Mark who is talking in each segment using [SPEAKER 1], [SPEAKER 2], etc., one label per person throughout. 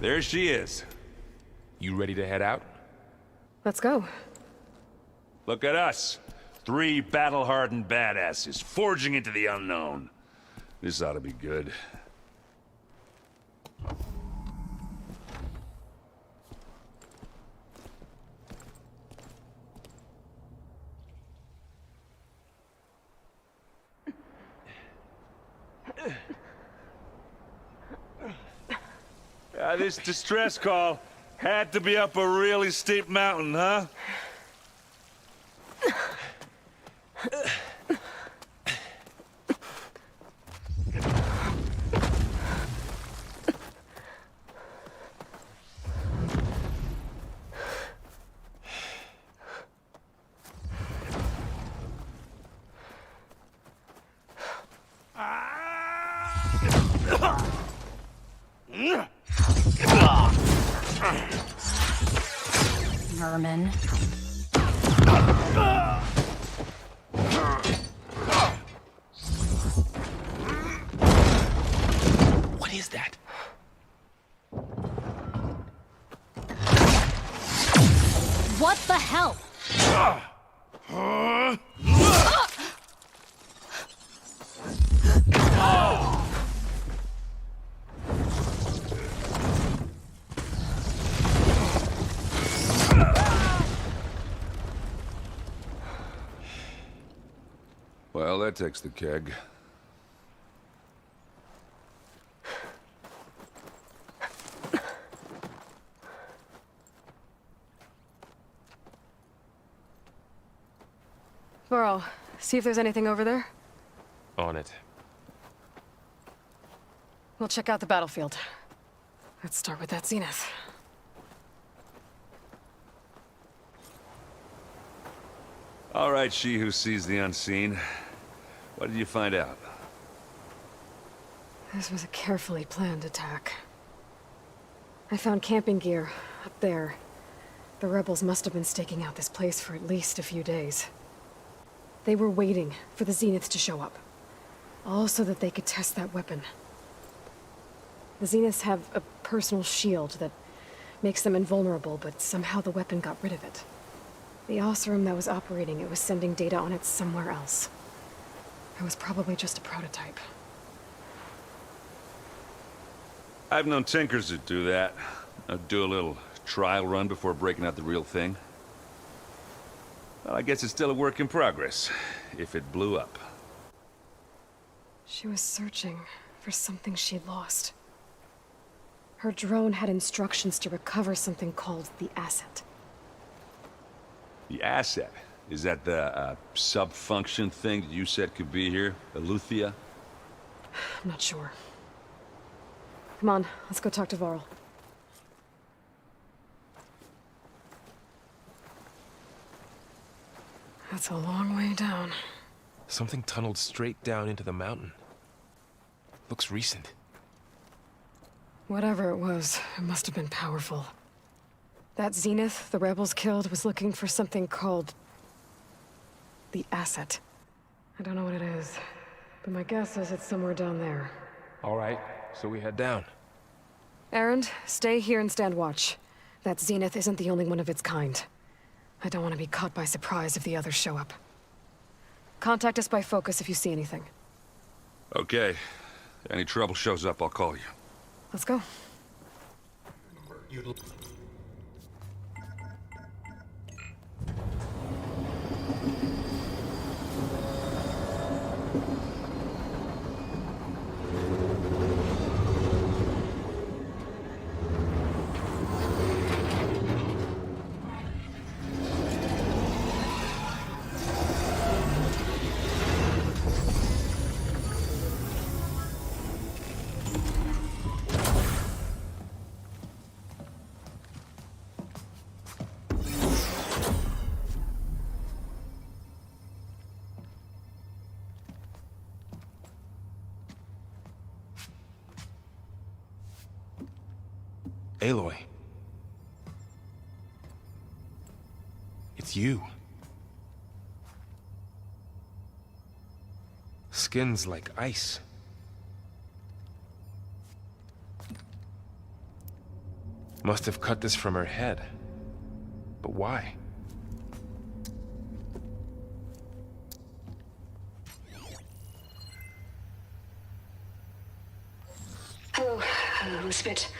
[SPEAKER 1] There she is.
[SPEAKER 2] You ready to head out?
[SPEAKER 3] Let's go.
[SPEAKER 1] Look at us. 3 battle-hardened badasses forging into the unknown. This ought to be good. This distress call had to be up a really steep mountain, huh?
[SPEAKER 4] Vermin.
[SPEAKER 2] What is that?
[SPEAKER 4] What the hell?
[SPEAKER 1] Well, that takes the keg.
[SPEAKER 3] Burl, see if there's anything over there.
[SPEAKER 2] On it.
[SPEAKER 3] We'll check out the battlefield. Let's start with that zenith.
[SPEAKER 1] All right, she who sees the unseen. What did you find out?
[SPEAKER 3] This was a carefully planned attack. I found camping gear up there. The rebels must have been staking out this place for at least a few days. They were waiting for the zeniths to show up. All so that they could test that weapon. The zeniths have a personal shield that makes them invulnerable, but somehow the weapon got rid of it. The Oseram that was operating it was sending data on it somewhere else. It was probably just a prototype.
[SPEAKER 1] I've known tinkers that do that. Do a little trial run before breaking out the real thing. Well, I guess it's still a work in progress, if it blew up.
[SPEAKER 3] She was searching for something she'd lost. Her drone had instructions to recover something called the asset.
[SPEAKER 1] The asset? Is that the sub-function thing that you said could be here? Eleuthia?
[SPEAKER 3] I'm not sure. Come on, let's go talk to Varl. That's a long way down.
[SPEAKER 2] Something tunneled straight down into the mountain. Looks recent.
[SPEAKER 3] Whatever it was, it must have been powerful. That zenith the rebels killed was looking for something called the asset. I don't know what it is, but my guess is it's somewhere down there.
[SPEAKER 2] All right, so we head down.
[SPEAKER 3] Erend, stay here and stand watch. That zenith isn't the only one of its kind. I don't want to be caught by surprise if the others show up. Contact us by focus if you see anything.
[SPEAKER 1] Okay. Any trouble shows up, I'll call you.
[SPEAKER 3] Let's go.
[SPEAKER 2] Aloy. It's you. Skin's like ice. Must have cut this from her head. But why?
[SPEAKER 3] Hello, Elizabeth.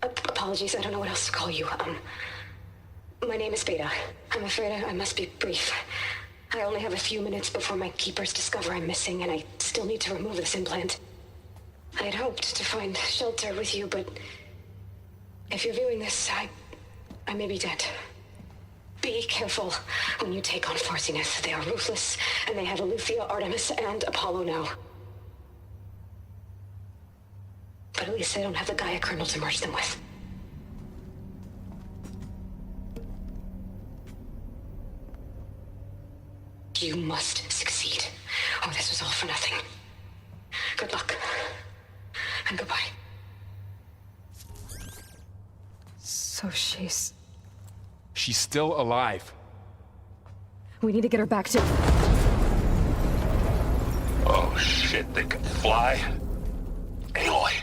[SPEAKER 3] Apologies, I don't know what else to call you. My name is Beta. I'm afraid I must be brief. I only have a few minutes before my keepers discover I'm missing, and I still need to remove this implant. I had hoped to find shelter with you, but if you're viewing this, I may be dead. Be careful when you take on Forbitten. They are ruthless, and they have Eleuthia, Artemis, and Apollo now. But at least they don't have the Gaia kernel to merge them with. You must succeed, or this was all for nothing. Good luck. And goodbye. So she's
[SPEAKER 2] still alive.
[SPEAKER 3] We need to get her back to...
[SPEAKER 1] Oh shit, they can fly? Aloy!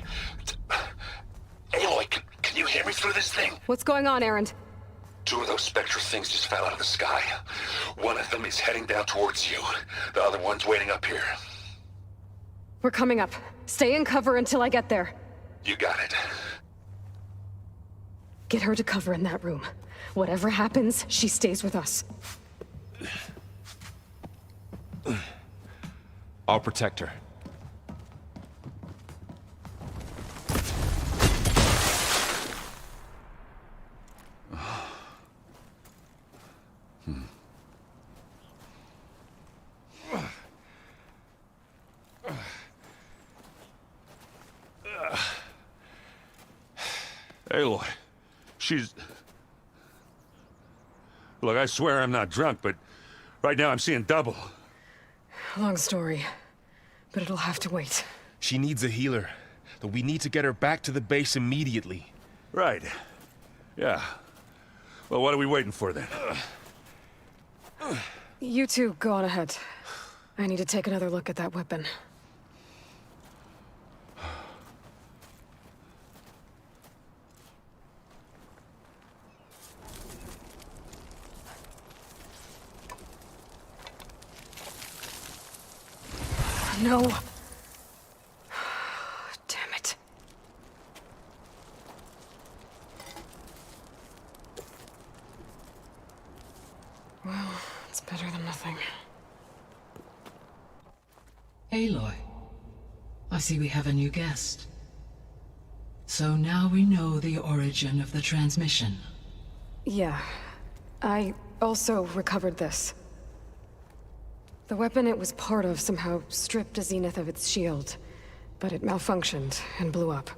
[SPEAKER 1] Aloy, can you hear me through this thing?
[SPEAKER 3] What's going on, Erend?
[SPEAKER 1] 2 of those spectral things just fell out of the sky. One of them is heading down towards you. The other one's waiting up here.
[SPEAKER 3] We're coming up. Stay in cover until I get there.
[SPEAKER 1] You got it.
[SPEAKER 3] Get her to cover in that room. Whatever happens, she stays with us.
[SPEAKER 2] I'll protect her.
[SPEAKER 1] Aloy, she's... Look, I swear I'm not drunk, but right now I'm seeing double.
[SPEAKER 3] Long story, but it'll have to wait.
[SPEAKER 2] She needs a healer, but we need to get her back to the base immediately.
[SPEAKER 1] Right. Yeah. Well, what are we waiting for then?
[SPEAKER 3] You two go on ahead. I need to take another look at that weapon. No. Damn it. Well, it's better than nothing.
[SPEAKER 5] Aloy, I see we have a new guest. So now we know the origin of the transmission.
[SPEAKER 3] Yeah. I also recovered this. The weapon it was part of somehow stripped a Zenith of its shield, but it malfunctioned and blew up.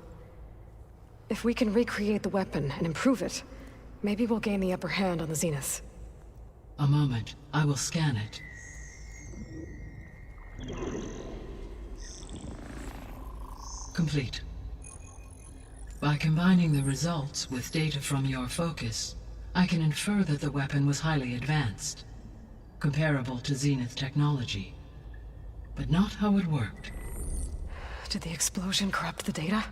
[SPEAKER 3] If we can recreate the weapon and improve it, maybe we'll gain the upper hand on the Zeniths.
[SPEAKER 5] A moment, I will scan it. Complete. By combining the results with data from your focus, I can infer that the weapon was highly advanced, comparable to Zenith technology, but not how it worked.
[SPEAKER 3] Did the explosion corrupt the data?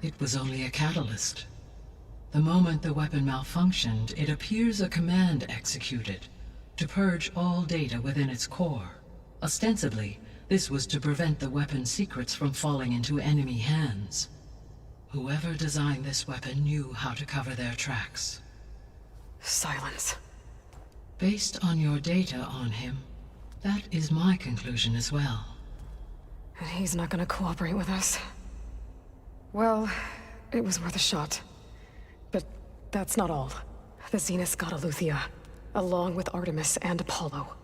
[SPEAKER 5] It was only a catalyst. The moment the weapon malfunctioned, it appears a command executed to purge all data within its core. Ostensibly, this was to prevent the weapon's secrets from falling into enemy hands. Whoever designed this weapon knew how to cover their tracks.
[SPEAKER 3] Silence.
[SPEAKER 5] Based on your data on him, that is my conclusion as well.
[SPEAKER 3] And he's not gonna cooperate with us. Well, it was worth a shot. But that's not all. The Zeniths got Eleuthia, along with Artemis and Apollo.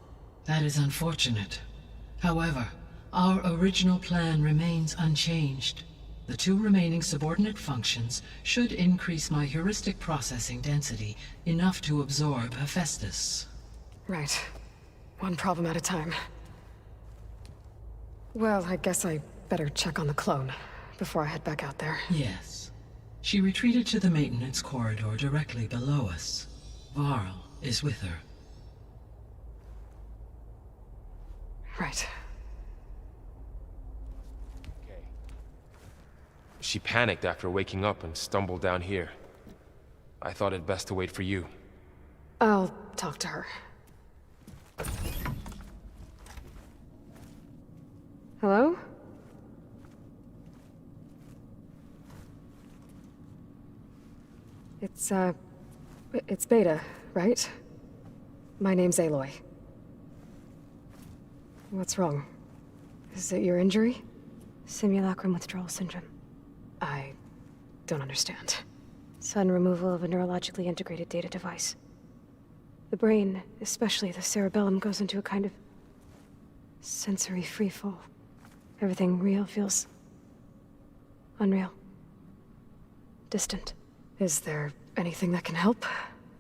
[SPEAKER 5] That is unfortunate. However, our original plan remains unchanged. The 2 remaining subordinate functions should increase my heuristic processing density enough to absorb Hephaestus.
[SPEAKER 3] Right. One problem at a time. Well, I guess I better check on the clone before I head back out there.
[SPEAKER 5] Yes. She retreated to the maintenance corridor directly below us. Varl is with her.
[SPEAKER 3] Right.
[SPEAKER 2] She panicked after waking up and stumbled down here. I thought it best to wait for you.
[SPEAKER 3] I'll talk to her. Hello? It's Beta, right? My name's Aloy. What's wrong? Is it your injury?
[SPEAKER 6] Simulacrum withdrawal syndrome.
[SPEAKER 3] I don't understand.
[SPEAKER 6] Sudden removal of a neurologically integrated data device. The brain, especially the cerebellum, goes into a kind of sensory freefall. Everything real feels unreal. Distant.
[SPEAKER 3] Is there anything that can help?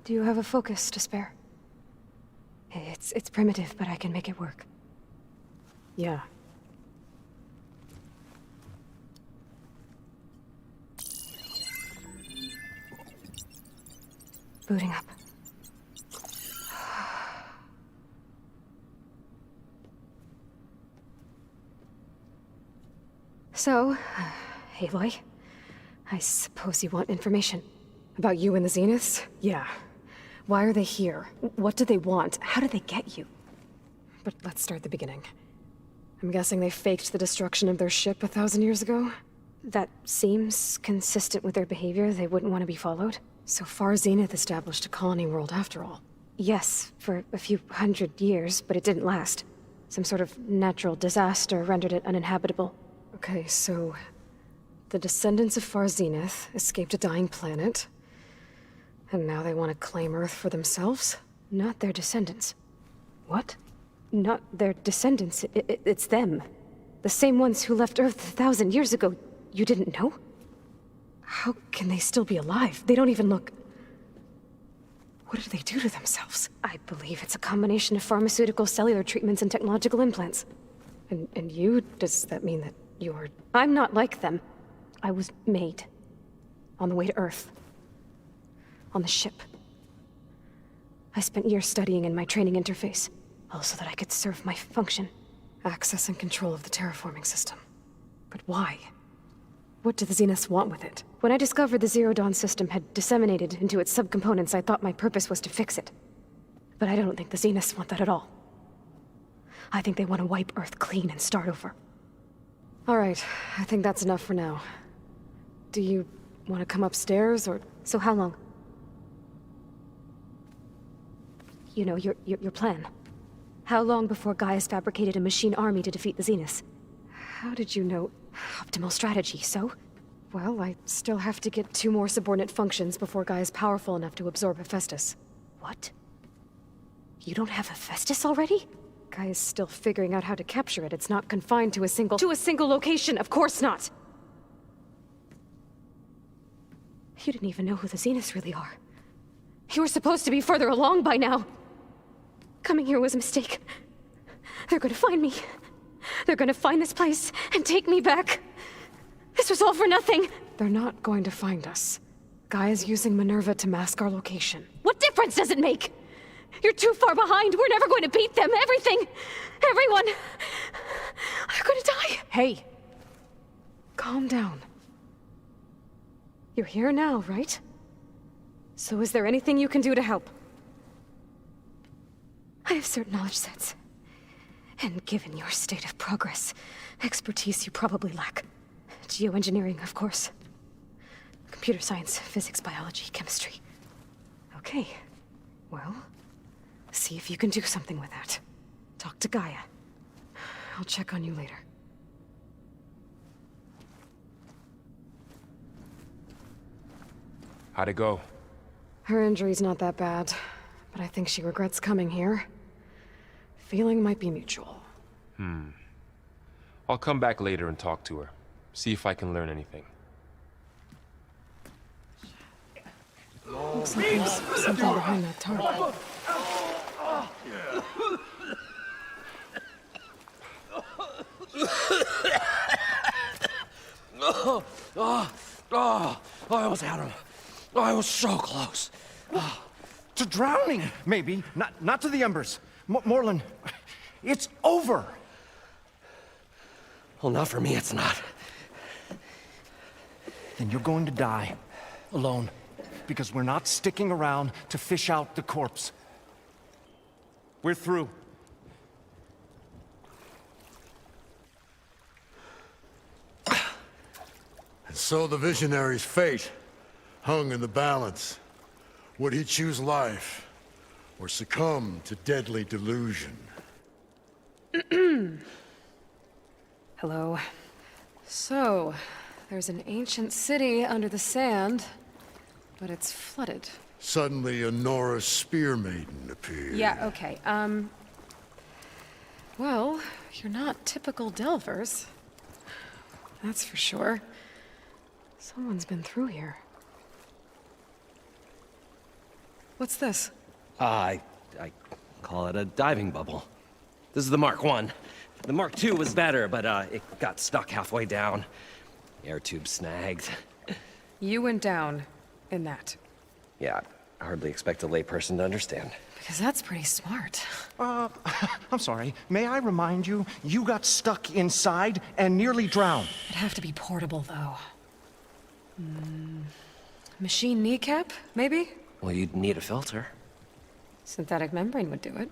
[SPEAKER 6] Do you have a focus to spare? It's primitive, but I can make it work.
[SPEAKER 3] Yeah.
[SPEAKER 6] Booting up.
[SPEAKER 3] So, Aloy, I suppose you want information. About you and the Zeniths? Yeah. Why are they here? What do they want? How did they get you? But let's start at the beginning. I'm guessing they faked the destruction of their ship 1,000 years ago?
[SPEAKER 6] That seems consistent with their behavior. They wouldn't want to be followed.
[SPEAKER 3] So far, Zenith established a colony world after all.
[SPEAKER 6] Yes, for a few hundred years, but it didn't last. Some sort of natural disaster rendered it uninhabitable.
[SPEAKER 3] Okay, so... the descendants of Far Zenith escaped a dying planet, and now they want to claim Earth for themselves?
[SPEAKER 6] Not their descendants.
[SPEAKER 3] What?
[SPEAKER 6] Not their descendants. It's them. The same ones who left Earth 1,000 years ago. You didn't know?
[SPEAKER 3] How can they still be alive? They don't even look... What did they do to themselves?
[SPEAKER 6] I believe it's a combination of pharmaceutical, cellular treatments, and technological implants.
[SPEAKER 3] And you? Does that mean that you're...
[SPEAKER 6] I'm not like them. I was made. On the way to Earth. On the ship. I spent years studying in my training interface, all so that I could serve my function.
[SPEAKER 3] Access and control of the terraforming system. But why? What do the Zeniths want with it?
[SPEAKER 6] When I discovered the Zero Dawn system had disseminated into its subcomponents, I thought my purpose was to fix it. But I don't think the Zeniths want that at all. I think they want to wipe Earth clean and start over.
[SPEAKER 3] All right, I think that's enough for now. Do you want to come upstairs, or...
[SPEAKER 6] So how long? You know, your plan. How long before Gaia's fabricated a machine army to defeat the Zeniths?
[SPEAKER 3] How did you know...
[SPEAKER 6] Optimal strategy, so?
[SPEAKER 3] Well, I still have to get 2 more subordinate functions before Gaia's powerful enough to absorb Hephaestus.
[SPEAKER 6] What? You don't have Hephaestus already?
[SPEAKER 3] Gaia's still figuring out how to capture it. It's not confined to a single...
[SPEAKER 6] To a single location, of course not! You didn't even know who the Zeniths really are. You were supposed to be further along by now. Coming here was a mistake. They're gonna find me. They're gonna find this place and take me back. This was all for nothing.
[SPEAKER 3] They're not going to find us. Gaia's using Minerva to mask our location.
[SPEAKER 6] What difference does it make? You're too far behind. We're never going to beat them. Everything. Everyone. They're gonna die.
[SPEAKER 3] Hey. Calm down. You're here now, right? So is there anything you can do to help?
[SPEAKER 6] I have certain knowledge sets. And given your state of progress, expertise you probably lack. Geoengineering, of course. Computer science, physics, biology, chemistry.
[SPEAKER 3] Okay. Well, see if you can do something with that. Talk to Gaia. I'll check on you later.
[SPEAKER 2] How'd it go?
[SPEAKER 3] Her injury's not that bad, but I think she regrets coming here. Feeling might be mutual.
[SPEAKER 2] I'll come back later and talk to her. See if I can learn anything.
[SPEAKER 3] Looks like there's something behind that tarp.
[SPEAKER 7] I almost had him. I was so close. To drowning, maybe. Not to the embers. Moreland, it's over.
[SPEAKER 8] Well, not for me, it's not.
[SPEAKER 7] Then you're going to die. Alone. because we're not sticking around to fish out the corpse. We're through.
[SPEAKER 8] And so the visionary's fate hung in the balance. Would he choose life, or succumb to deadly delusion?
[SPEAKER 3] Hello. So, there's an ancient city under the sand, but it's flooded.
[SPEAKER 8] Suddenly, a Nora spear maiden appeared.
[SPEAKER 3] Yeah, okay. Well, you're not typical Delvers. That's for sure. Someone's been through here. What's this?
[SPEAKER 9] I call it a diving bubble. This is the Mark 1. The Mark 2 was better, but it got stuck halfway down. Air tube snagged.
[SPEAKER 3] You went down in that.
[SPEAKER 9] Yeah, I hardly expect a layperson to understand.
[SPEAKER 3] Because that's pretty smart.
[SPEAKER 7] I'm sorry. May I remind you, you got stuck inside and nearly drowned.
[SPEAKER 3] It'd have to be portable, though. Machine kneecap, maybe?
[SPEAKER 9] Well, you'd need a filter.
[SPEAKER 3] Synthetic membrane would do it.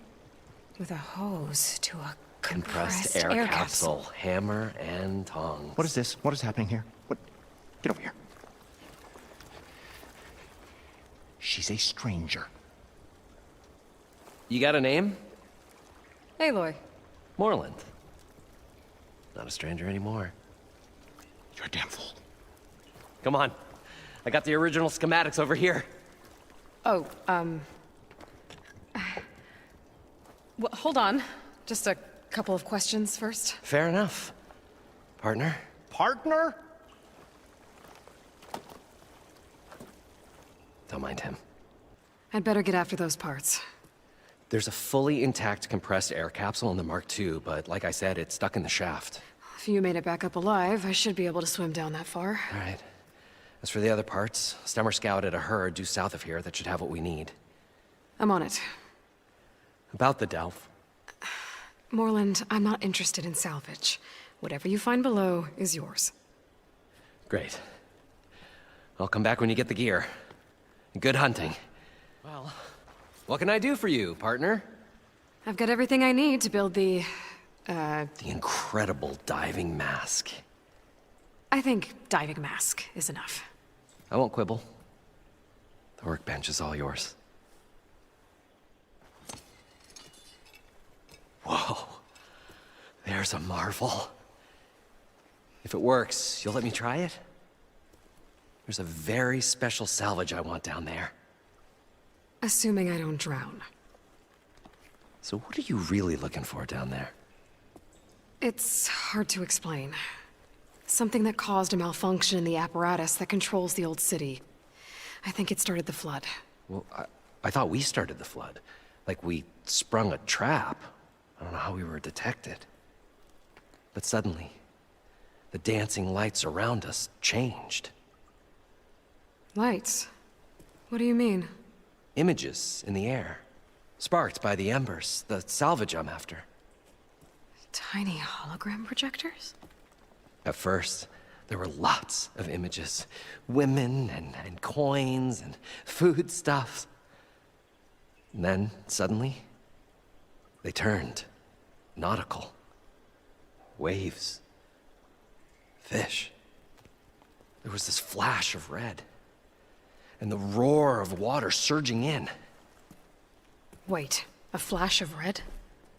[SPEAKER 3] With a hose to a
[SPEAKER 9] Compressed air capsule. Hammer and tongs.
[SPEAKER 7] What is this? What is happening here? What? Get over here. She's a stranger.
[SPEAKER 9] You got a name?
[SPEAKER 3] Aloy.
[SPEAKER 9] Moreland. Not a stranger anymore.
[SPEAKER 7] You're a damn fool.
[SPEAKER 9] Come on. I got the original schematics over here.
[SPEAKER 3] Oh, well, hold on. Just a couple of questions first.
[SPEAKER 9] Fair enough. Partner?
[SPEAKER 7] Partner?
[SPEAKER 9] Don't mind him.
[SPEAKER 3] I'd better get after those parts.
[SPEAKER 9] There's a fully intact compressed air capsule in the Mark II, but like I said, it's stuck in the shaft.
[SPEAKER 3] If you made it back up alive, I should be able to swim down that far.
[SPEAKER 9] All right. As for the other parts, Stemmer scouted a herd due south of here that should have what we need.
[SPEAKER 3] I'm on it.
[SPEAKER 9] About the Delph.
[SPEAKER 3] Moreland, I'm not interested in salvage. Whatever you find below is yours.
[SPEAKER 9] Great. I'll come back when you get the gear. Good hunting. Well, what can I do for you, partner?
[SPEAKER 3] I've got everything I need to build the
[SPEAKER 9] incredible diving mask.
[SPEAKER 3] I think diving mask is enough.
[SPEAKER 9] I won't quibble. The workbench is all yours. Whoa. There's a marvel. If it works, you'll let me try it? There's a very special salvage I want down there.
[SPEAKER 3] Assuming I don't drown.
[SPEAKER 9] So what are you really looking for down there?
[SPEAKER 3] It's hard to explain. Something that caused a malfunction in the apparatus that controls the old city. I think it started the flood.
[SPEAKER 9] Well, I thought we started the flood. Like we sprung a trap. I don't know how we were detected. But suddenly, the dancing lights around us changed.
[SPEAKER 3] Lights? What do you mean?
[SPEAKER 9] Images in the air. Sparked by the embers, the salvage I'm after.
[SPEAKER 3] Tiny hologram projectors?
[SPEAKER 9] At first, there were lots of images. Women and coins and foodstuffs. And then, suddenly, they turned nautical. Waves. Fish. There was this flash of red. And the roar of water surging in.
[SPEAKER 3] Wait, a flash of red?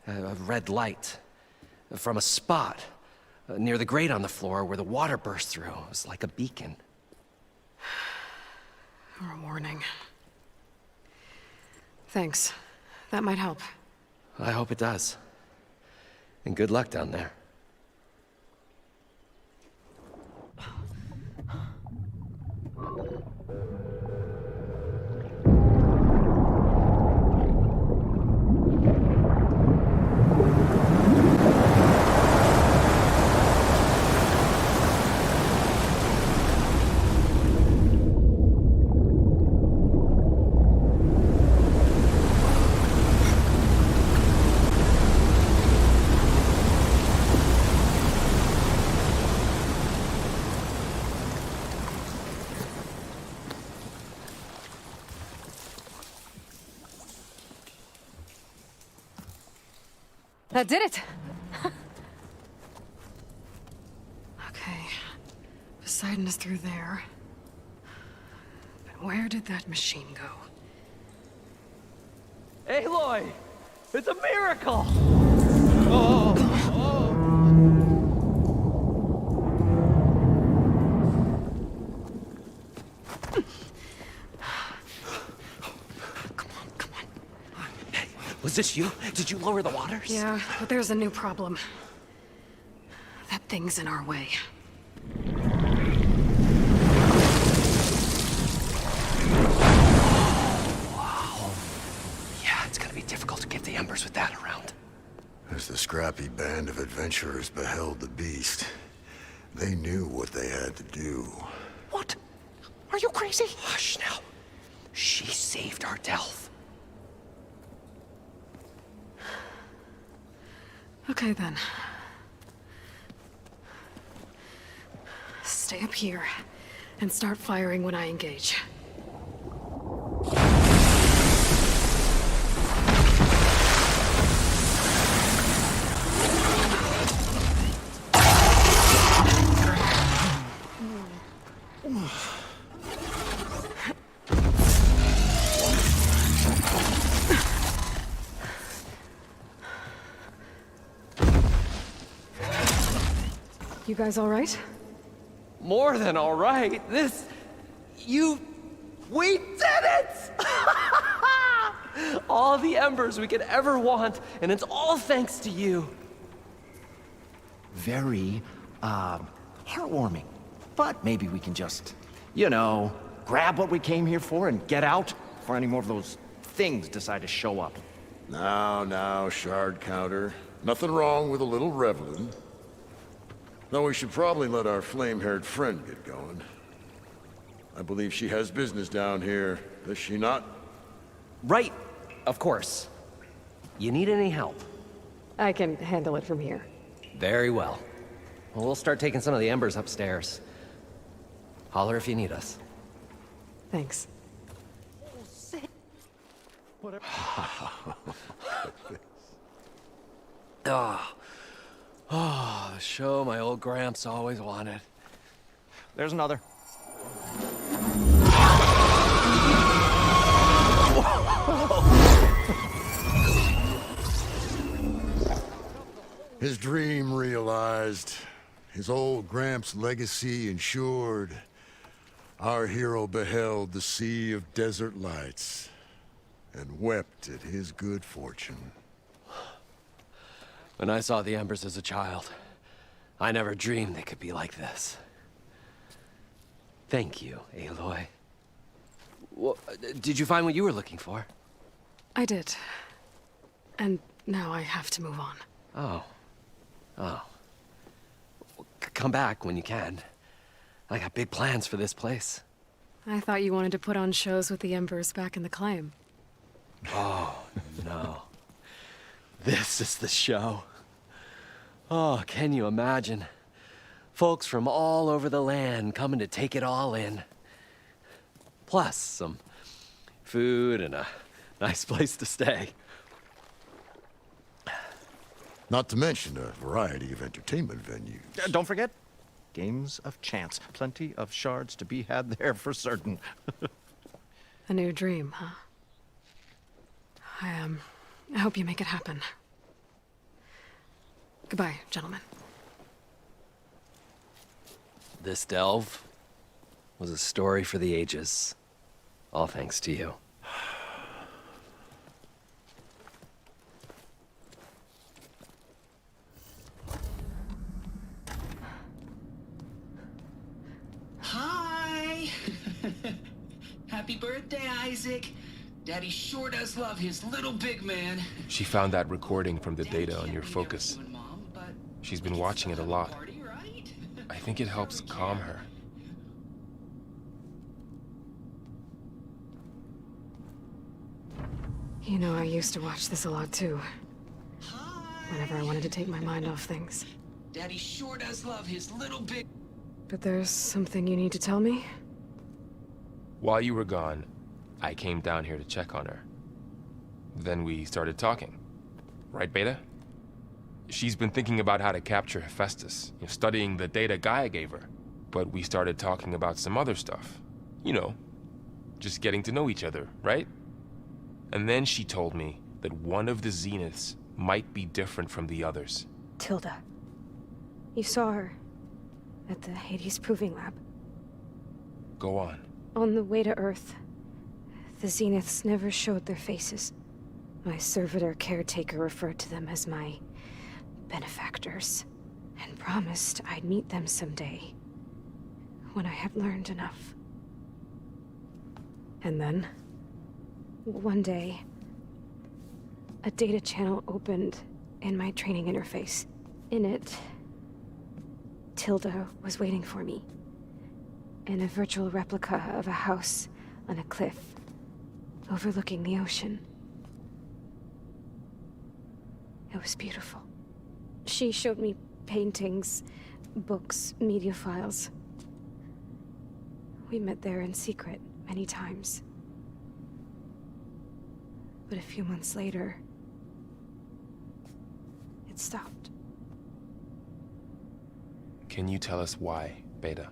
[SPEAKER 9] A red light. From a spot near the grate on the floor where the water burst through. It was like a beacon.
[SPEAKER 3] Or a warning. Thanks. That might help.
[SPEAKER 9] I hope it does. And good luck down there.
[SPEAKER 3] That did it! Okay. Poseidon is through there. But where did that machine go?
[SPEAKER 9] Aloy! It's a miracle!
[SPEAKER 3] Come on.
[SPEAKER 9] Hey, was this you? Did you lower the waters?
[SPEAKER 3] Yeah, but there's a new problem. That thing's in our way.
[SPEAKER 9] Yeah, it's gonna be difficult to get the embers with that around.
[SPEAKER 8] As the scrappy band of adventurers beheld the beast, they knew what they had to do.
[SPEAKER 9] What? Are you crazy? Hush now. She saved our Delph.
[SPEAKER 3] Okay then. Stay up here and start firing when I engage. You guys all right?
[SPEAKER 9] More than all right. We did it! All the embers we could ever want, and it's all thanks to you.
[SPEAKER 7] Very, heartwarming. But maybe we can just, you know, grab what we came here for and get out before any more of those things decide to show up.
[SPEAKER 8] Now, shard counter. Nothing wrong with a little reveling. Though we should probably let our flame-haired friend get going. I believe she has business down here, does she not?
[SPEAKER 9] Right, of course. You need any help?
[SPEAKER 3] I can handle it from here.
[SPEAKER 9] Very well. Well, we'll start taking some of the embers upstairs. Holler if you need us.
[SPEAKER 3] Thanks.
[SPEAKER 9] The show my old Gramps always wanted.
[SPEAKER 7] There's another.
[SPEAKER 8] His dream realized, his old Gramps' legacy ensured. Our hero beheld the sea of desert lights and wept at his good fortune.
[SPEAKER 9] When I saw the embers as a child, I never dreamed they could be like this. Thank you, Aloy. Well, did you find what you were looking for?
[SPEAKER 3] I did. And now I have to move on.
[SPEAKER 9] Oh. Well, come back when you can. I got big plans for this place.
[SPEAKER 3] I thought you wanted to put on shows with the Embers back in the claim.
[SPEAKER 9] Oh, no. This is the show. Oh, can you imagine? Folks from all over the land coming to take it all in. Plus some food and a nice place to stay.
[SPEAKER 8] Not to mention a variety of entertainment venues.
[SPEAKER 7] Don't forget, games of chance. Plenty of shards to be had there for certain.
[SPEAKER 3] A new dream, huh? I hope you make it happen. Goodbye, gentlemen.
[SPEAKER 9] This delve was a story for the ages. All thanks to you.
[SPEAKER 10] Hi! Happy birthday, Isaac. Daddy sure does love his little big man.
[SPEAKER 2] She found that recording from the data on your focus. She's been watching it a lot. I think it helps calm her.
[SPEAKER 3] You know, I used to watch this a lot too. Whenever I wanted to take my mind off things.
[SPEAKER 10] Daddy sure does love his little big...
[SPEAKER 3] But there's something you need to tell me?
[SPEAKER 2] While you were gone, I came down here to check on her. Then we started talking. Right, Beta? She's been thinking about how to capture Hephaestus, studying the data Gaia gave her. But we started talking about some other stuff. You know, just getting to know each other, right? And then she told me that one of the Zeniths might be different from the others.
[SPEAKER 6] Tilda. You saw her at the Hades Proving Lab.
[SPEAKER 2] Go on.
[SPEAKER 6] On the way to Earth, the Zeniths never showed their faces. My servitor caretaker referred to them as my benefactors, and promised I'd meet them someday, when I had learned enough. And then, one day, a data channel opened in my training interface. In it, Tilda was waiting for me, in a virtual replica of a house on a cliff, overlooking the ocean. It was beautiful. She showed me paintings, books, media files. We met there in secret many times. But a few months later, it stopped.
[SPEAKER 2] Can you tell us why, Beta?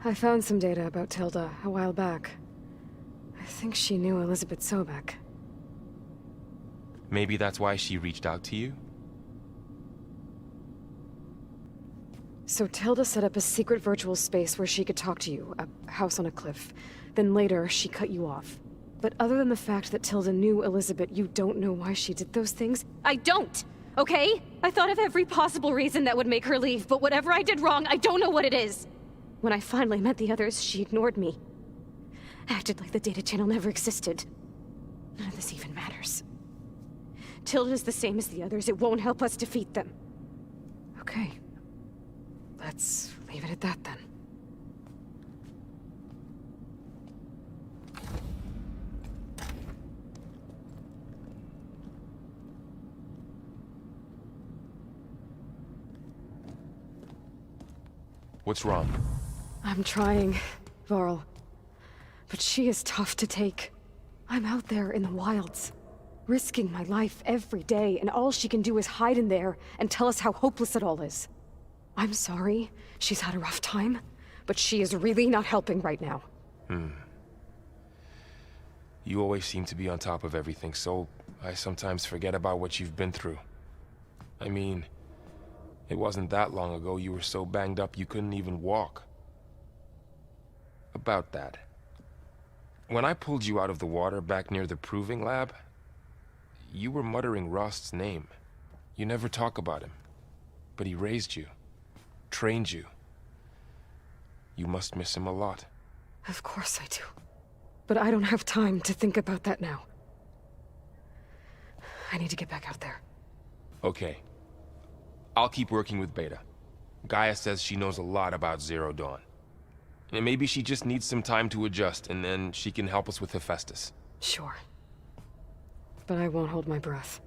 [SPEAKER 3] I found some data about Tilda a while back. I think she knew Elizabeth Sobek.
[SPEAKER 2] Maybe that's why she reached out to you?
[SPEAKER 3] So Tilda set up a secret virtual space where she could talk to you, a house on a cliff. Then later, she cut you off. But other than the fact that Tilda knew Elizabeth, you don't know why she did those things?
[SPEAKER 6] I don't! Okay? I thought of every possible reason that would make her leave, but whatever I did wrong, I don't know what it is. When I finally met the others, she ignored me. Acted like the data channel never existed. None of this even matters. Tilda's the same as the others. It won't help us defeat them.
[SPEAKER 3] Okay. Let's leave it at that then.
[SPEAKER 2] What's wrong?
[SPEAKER 3] I'm trying, Varl. But she is tough to take. I'm out there in the wilds, risking my life every day, and all she can do is hide in there and tell us how hopeless it all is. I'm sorry, she's had a rough time, but she is really not helping right now.
[SPEAKER 2] You always seem to be on top of everything, so I sometimes forget about what you've been through. I mean, it wasn't that long ago you were so banged up you couldn't even walk. About that. When I pulled you out of the water back near the Proving Lab, you were muttering Rost's name. You never talk about him. But he raised you. Trained you. You must miss him a lot.
[SPEAKER 3] Of course I do. But I don't have time to think about that now. I need to get back out there.
[SPEAKER 2] Okay. I'll keep working with Beta. Gaia says she knows a lot about Zero Dawn. And maybe she just needs some time to adjust, and then she can help us with Hephaestus.
[SPEAKER 3] Sure. But I won't hold my breath.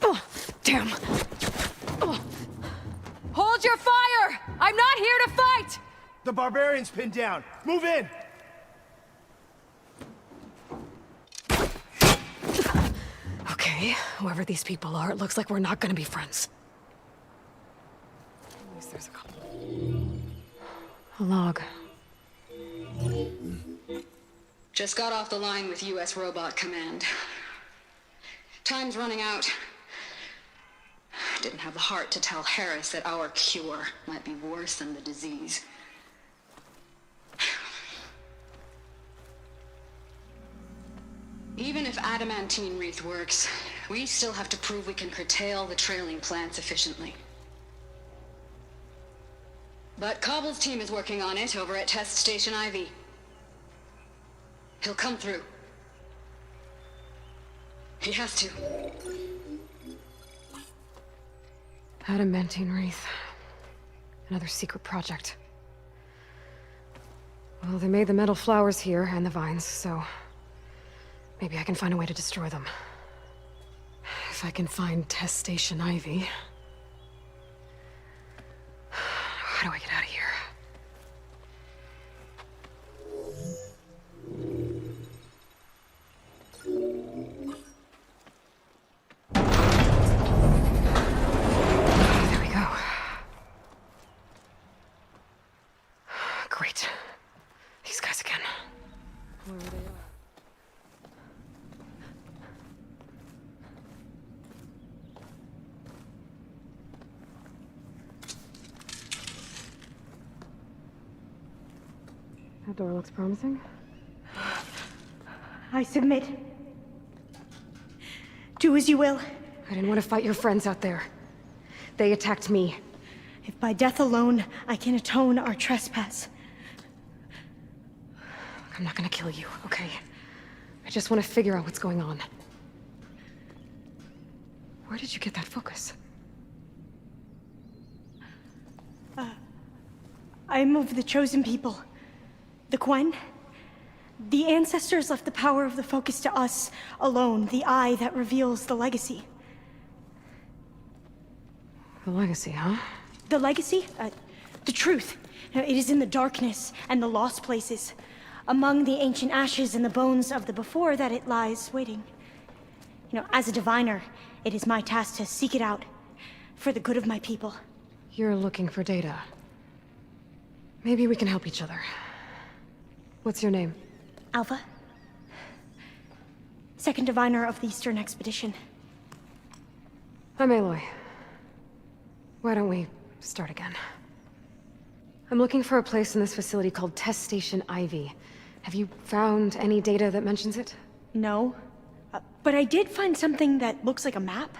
[SPEAKER 3] Oh, damn! Oh. Hold your fire! I'm not here to fight!
[SPEAKER 7] The barbarian's pinned down. Move in!
[SPEAKER 3] Okay, whoever these people are, it looks like we're not gonna be friends. At least there's a couple. A log.
[SPEAKER 11] Just got off the line with U.S. Robot Command. Time's running out. Didn't have the heart to tell Harris that our cure might be worse than the disease. Even if adamantine wreath works, we still have to prove we can curtail the trailing plants efficiently. But Cobble's team is working on it over at Test Station Ivy. He'll come through. He has to.
[SPEAKER 3] Adamantine wreath. Another secret project. Well, they made the metal flowers here and the vines, so maybe I can find a way to destroy them. If I can find Test Station Ivy. How do I get out of here? There we go. Great. These guys again. Where they are. That door looks promising.
[SPEAKER 12] I submit. Do as you will.
[SPEAKER 3] I didn't want to fight your friends out there. They attacked me.
[SPEAKER 12] If by death alone I can atone our trespass.
[SPEAKER 3] I'm not gonna kill you, okay? I just want to figure out what's going on. Where did you get that focus?
[SPEAKER 12] I'm of the chosen people. The Quen. The ancestors left the power of the focus to us alone, the eye that reveals the legacy.
[SPEAKER 3] The legacy, huh?
[SPEAKER 12] The legacy? The truth. It is in the darkness and the lost places. Among the ancient ashes and the bones of the before that it lies waiting. As a diviner, it is my task to seek it out for the good of my people.
[SPEAKER 3] You're looking for data. Maybe we can help each other. What's your name?
[SPEAKER 12] Alpha. Second diviner of the Eastern Expedition.
[SPEAKER 3] I'm Aloy. Why don't we start again? I'm looking for a place in this facility called Test Station Ivy. Have you found any data that mentions it?
[SPEAKER 12] No. But I did find something that looks like a map.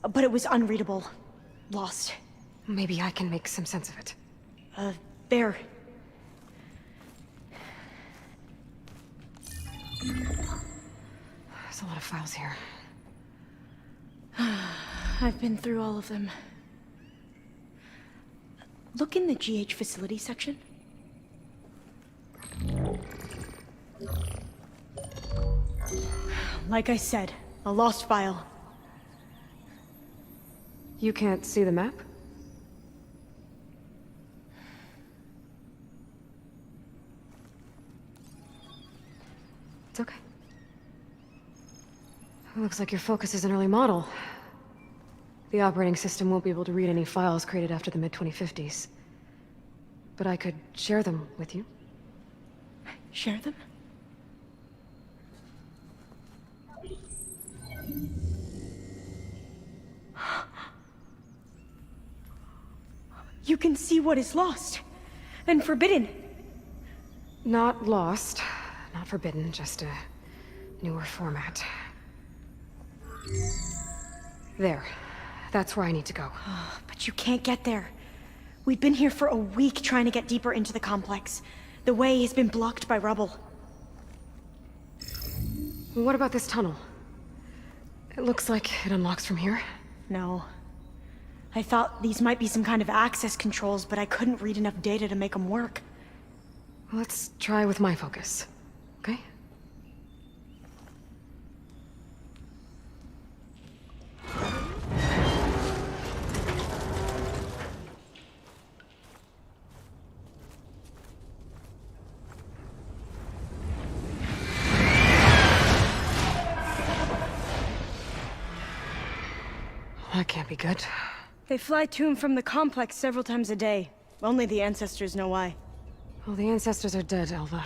[SPEAKER 12] But it was unreadable. Lost.
[SPEAKER 3] Maybe I can make some sense of it.
[SPEAKER 12] There.
[SPEAKER 3] There's a lot of files here.
[SPEAKER 12] I've been through all of them. Look in the GH facility section. Like I said, a lost file.
[SPEAKER 3] You can't see the map? It's okay. It looks like your focus is an early model. The operating system won't be able to read any files created after the mid-2050s. But I could share them with you.
[SPEAKER 12] Share them? You can see what is lost and forbidden.
[SPEAKER 3] Not lost, not forbidden, just a newer format. There. That's where I need to go.
[SPEAKER 12] But you can't get there. We've been here for a week trying to get deeper into the complex. The way has been blocked by rubble.
[SPEAKER 3] What about this tunnel? It looks like it unlocks from here.
[SPEAKER 12] No. I thought these might be some kind of access controls, but I couldn't read enough data to make them work.
[SPEAKER 3] Let's try with my focus, okay? That can't be good.
[SPEAKER 12] They fly to and from the complex several times a day. Only the ancestors know why.
[SPEAKER 3] Well, the ancestors are dead, Alva.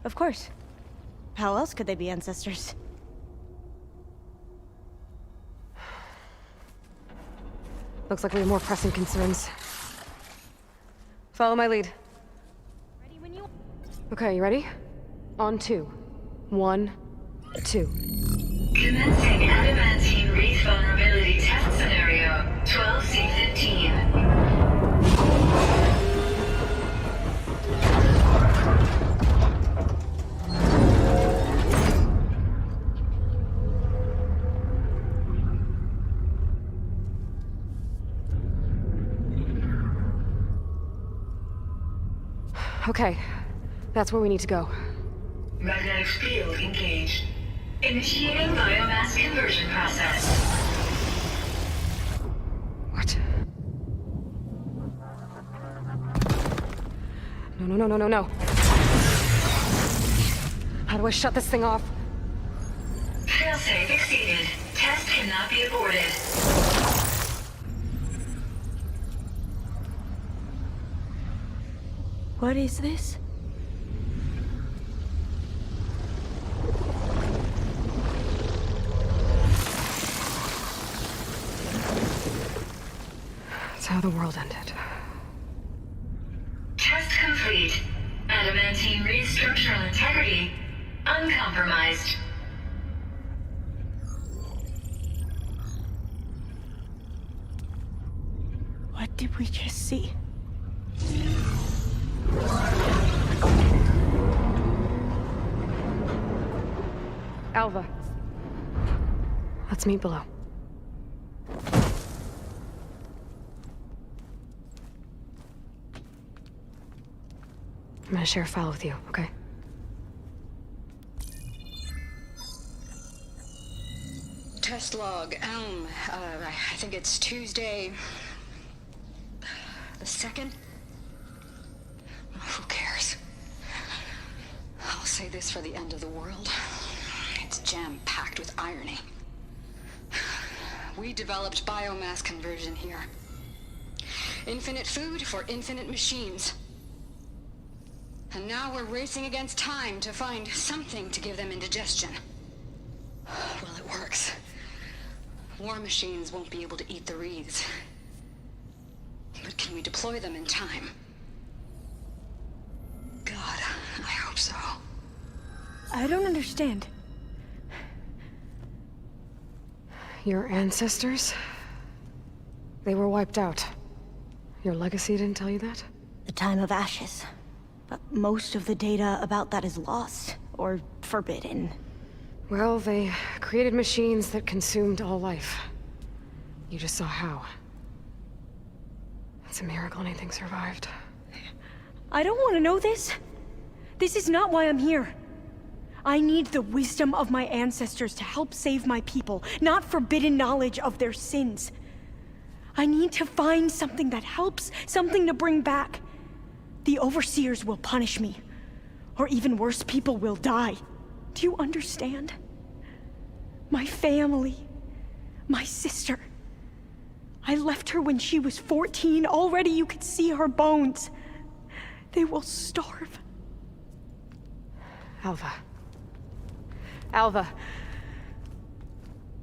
[SPEAKER 12] Of course. How else could they be ancestors?
[SPEAKER 3] Looks like we have more pressing concerns. Follow my lead.
[SPEAKER 12] Ready when you...
[SPEAKER 3] Okay, you ready? On 2. 1, 2.
[SPEAKER 13] Commencing adamantine wreath vulnerability test scenario 12C15.
[SPEAKER 3] Okay, that's where we need to go.
[SPEAKER 13] Magnetic field engaged. Initiating biomass conversion process.
[SPEAKER 3] No. How do I shut this thing off?
[SPEAKER 13] Failsafe exceeded. Test cannot be aborted.
[SPEAKER 12] What is this?
[SPEAKER 3] That's how the world ended.
[SPEAKER 13] Test complete. Adamantine reed structural integrity uncompromised.
[SPEAKER 12] What did we just see?
[SPEAKER 3] Alva. Let's meet below. I'm gonna share a file with you, okay?
[SPEAKER 11] Test log, Elm. I think it's Tuesday... the 2nd? Who cares? I'll say this for the end of the world. It's jam-packed with irony. We developed biomass conversion here. Infinite food for infinite machines. And now we're racing against time to find something to give them indigestion. Well, it works. War machines won't be able to eat the wreaths. But can we deploy them in time? God, I hope so.
[SPEAKER 12] I don't understand.
[SPEAKER 3] Your ancestors? They were wiped out. Your legacy didn't tell you that?
[SPEAKER 12] The time of ashes. But most of the data about that is lost, or forbidden.
[SPEAKER 3] Well, they created machines that consumed all life. You just saw how. It's a miracle anything survived.
[SPEAKER 12] I don't want to know this. This is not why I'm here. I need the wisdom of my ancestors to help save my people, not forbidden knowledge of their sins. I need to find something that helps, something to bring back. The overseers will punish me. Or even worse, people will die. Do you understand? My family. My sister. I left her when she was 14. Already you could see her bones. They will starve.
[SPEAKER 3] Alva. Alva.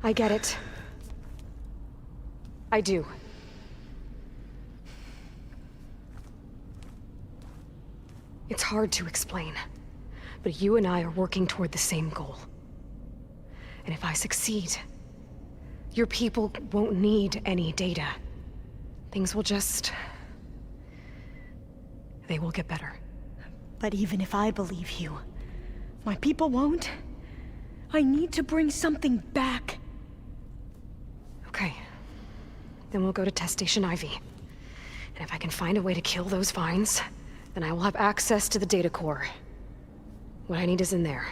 [SPEAKER 3] I get it. I do. It's hard to explain, but you and I are working toward the same goal. And if I succeed, your people won't need any data. Things will just... they will get better.
[SPEAKER 12] But even if I believe you, my people won't. I need to bring something back.
[SPEAKER 3] Okay. Then we'll go to Test Station Ivy. And if I can find a way to kill those vines, then I will have access to the data core. What I need is in there.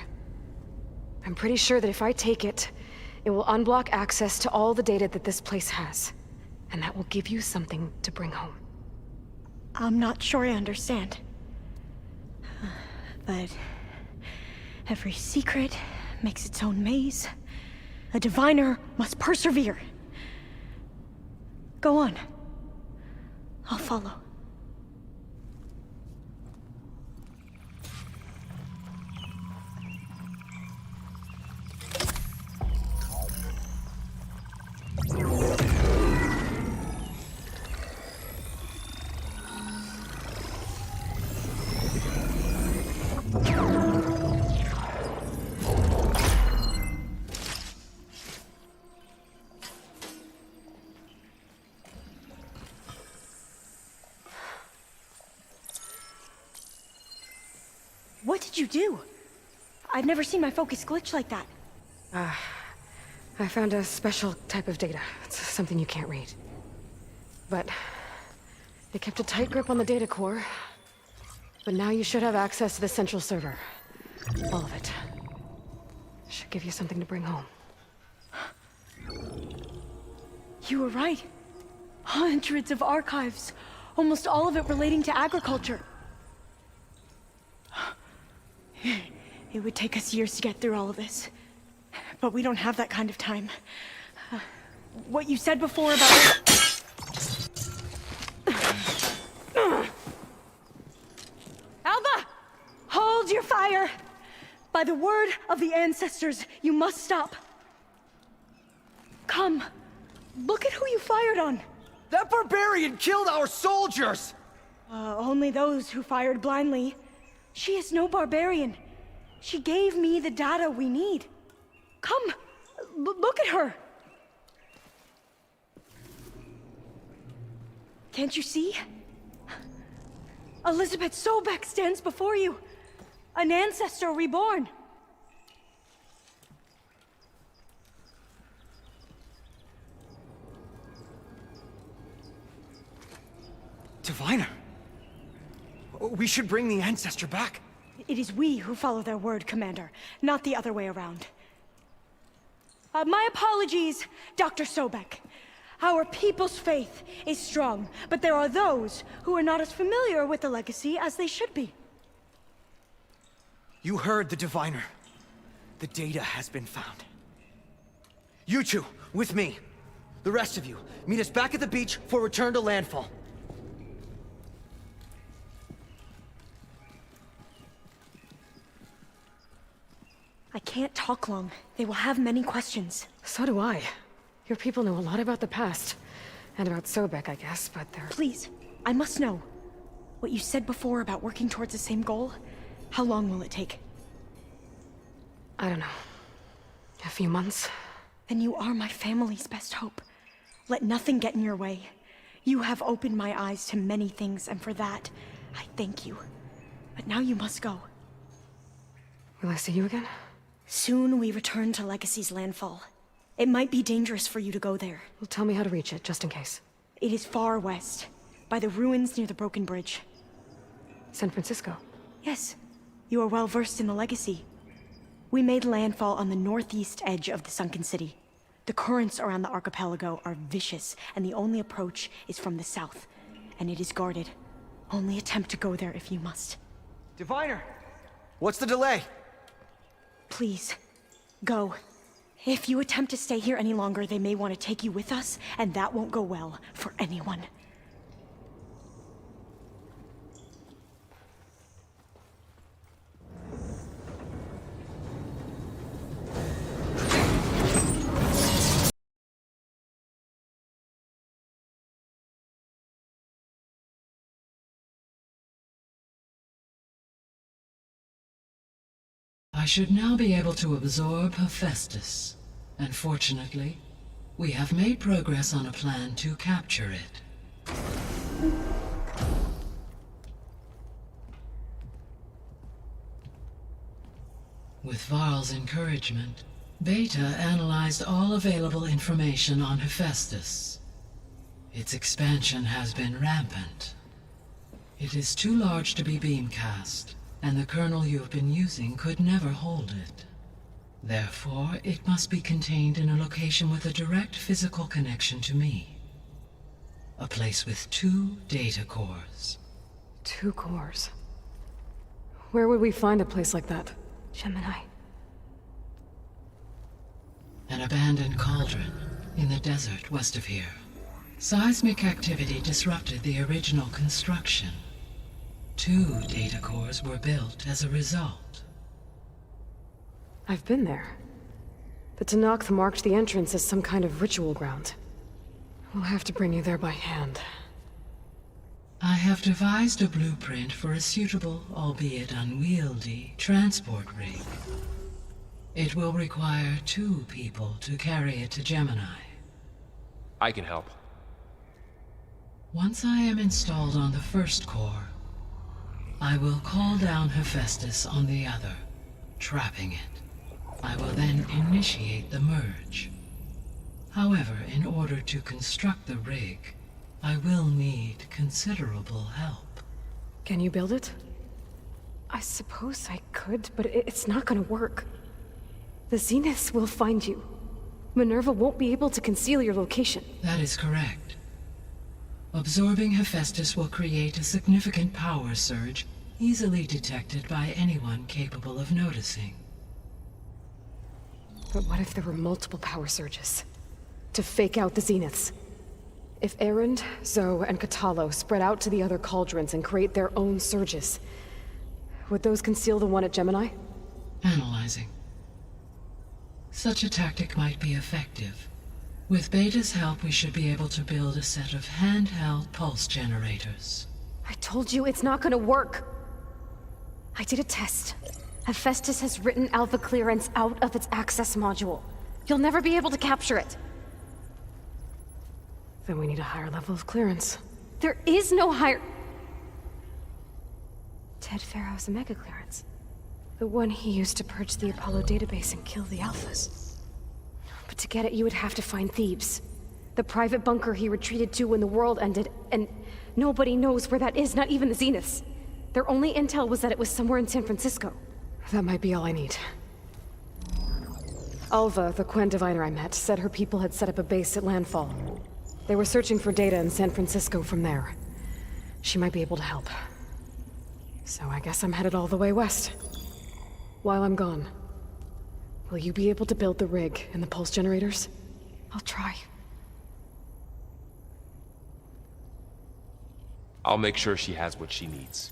[SPEAKER 3] I'm pretty sure that if I take it, it will unblock access to all the data that this place has. And that will give you something to bring home.
[SPEAKER 12] I'm not sure I understand. But every secret makes its own maze. A diviner must persevere. Go on. I'll follow. What did you do? I've never seen my focus glitch like that.
[SPEAKER 3] I found a special type of data. It's something you can't read. But they kept a tight grip on the data core. But now you should have access to the central server. All of it. Should give you something to bring home.
[SPEAKER 12] You were right. Hundreds of archives. Almost all of it relating to agriculture. It would take us years to get through all of this. But we don't have that kind of time. What you said before about... Alva! Hold your fire! By the word of the ancestors, you must stop. Come. Look at who you fired on.
[SPEAKER 7] That barbarian killed our soldiers!
[SPEAKER 12] Only those who fired blindly. She is no barbarian. She gave me the data we need. Come, look at her. Can't you see? Elizabeth Sobek stands before you. An ancestor reborn.
[SPEAKER 7] Diviner. We should bring the ancestor back.
[SPEAKER 12] It is we who follow their word, Commander, not the other way around. My apologies, Dr. Sobek. Our people's faith is strong, but there are those who are not as familiar with the legacy as they should be.
[SPEAKER 7] You heard the diviner. The data has been found. You two, with me. The rest of you, meet us back at the beach for return to landfall.
[SPEAKER 12] I can't talk long. They will have many questions.
[SPEAKER 3] So do I. Your people know a lot about the past. And about Sobek, I guess, but they're...
[SPEAKER 12] Please, I must know. What you said before about working towards the same goal, how long will it take?
[SPEAKER 3] I don't know. A few months?
[SPEAKER 12] Then you are my family's best hope. Let nothing get in your way. You have opened my eyes to many things, and for that, I thank you. But now you must go.
[SPEAKER 3] Will I see you again?
[SPEAKER 12] Soon we return to Legacy's landfall. It might be dangerous for you to go there.
[SPEAKER 3] Well, tell me how to reach it, just in case.
[SPEAKER 12] It is far west, by the ruins near the Broken Bridge.
[SPEAKER 3] San Francisco?
[SPEAKER 12] Yes, you are well versed in the Legacy. We made landfall on the northeast edge of the sunken city. The currents around the archipelago are vicious, and the only approach is from the south. And it is guarded. Only attempt to go there if you must.
[SPEAKER 7] Diviner! What's the delay?
[SPEAKER 12] Please, go. If you attempt to stay here any longer, they may want to take you with us, and that won't go well for anyone.
[SPEAKER 5] I should now be able to absorb Hephaestus, and fortunately, we have made progress on a plan to capture it. With Varl's encouragement, Beta analyzed all available information on Hephaestus. Its expansion has been rampant. It is too large to be beamcast, and the kernel you have been using could never hold it. Therefore, it must be contained in a location with a direct physical connection to me. A place with 2 data cores.
[SPEAKER 3] 2 cores? Where would we find a place like that?
[SPEAKER 6] Gemini.
[SPEAKER 5] An abandoned cauldron in the desert west of here. Seismic activity disrupted the original construction. 2 data cores were built as a result.
[SPEAKER 3] I've been there. The Tenakth marked the entrance as some kind of ritual ground. We'll have to bring you there by hand.
[SPEAKER 5] I have devised a blueprint for a suitable, albeit unwieldy, transport rig. It will require 2 people to carry it to Gemini.
[SPEAKER 2] I can help.
[SPEAKER 5] Once I am installed on the first core, I will call down Hephaestus on the other, trapping it. I will then initiate the merge. However, in order to construct the rig, I will need considerable help.
[SPEAKER 3] Can you build it? I suppose I could, but it's not gonna work. The Zeniths will find you. Minerva won't be able to conceal your location.
[SPEAKER 5] That is correct. Absorbing Hephaestus will create a significant power surge easily detected by anyone capable of noticing.
[SPEAKER 3] But what if there were multiple power surges? To fake out the zeniths? If Erend, Zoe, and Katalo spread out to the other cauldrons and create their own surges, would those conceal the one at Gemini?
[SPEAKER 5] Analyzing. Such a tactic might be effective. With Beta's help, we should be able to build a set of handheld pulse generators.
[SPEAKER 3] I told you it's not gonna work! I did a test. Hephaestus has written Alpha clearance out of its access module. You'll never be able to capture it. Then we need a higher level of clearance. There is no higher... Ted Farrow's Omega clearance. The one he used to purge the Apollo database and kill the Alphas. But to get it, you would have to find Thebes. The private bunker he retreated to when the world ended, and nobody knows where that is, not even the Zeniths. Their only intel was that it was somewhere in San Francisco. That might be all I need. Alva, the Quen diviner I met, said her people had set up a base at Landfall. They were searching for data in San Francisco from there. She might be able to help. So I guess I'm headed all the way west. While I'm gone, will you be able to build the rig and the pulse generators? I'll try.
[SPEAKER 2] I'll make sure she has what she needs.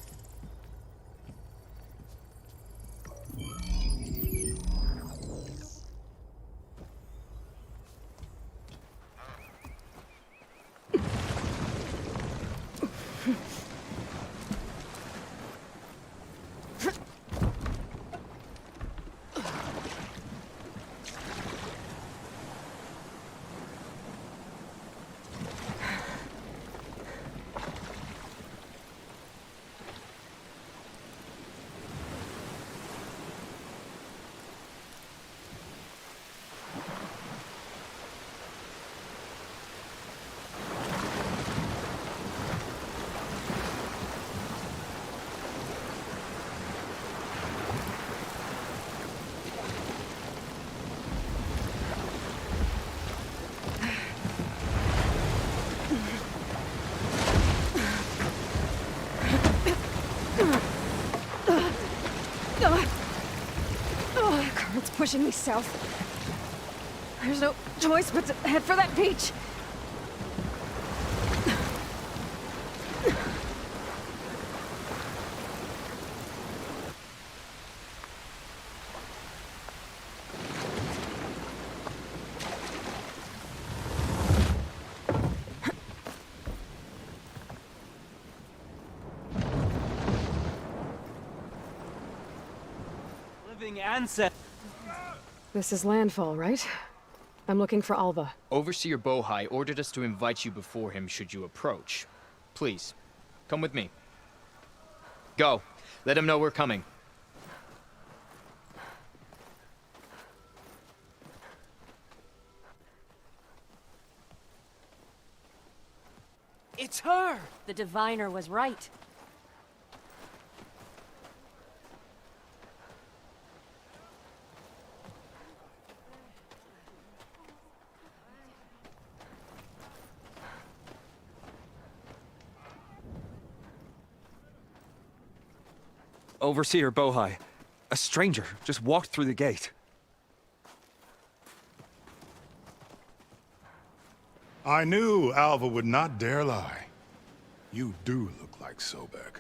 [SPEAKER 3] Current's pushing me south. There's no choice but to head for that beach. This is Landfall, right? I'm looking for Alva.
[SPEAKER 14] Overseer Bohai ordered us to invite you before him should you approach. Please, come with me. Go. Let him know we're coming.
[SPEAKER 15] It's her! The diviner was right.
[SPEAKER 16] Overseer Bohai. A stranger just walked through the gate.
[SPEAKER 17] I knew Alva would not dare lie. You do look like Sobek.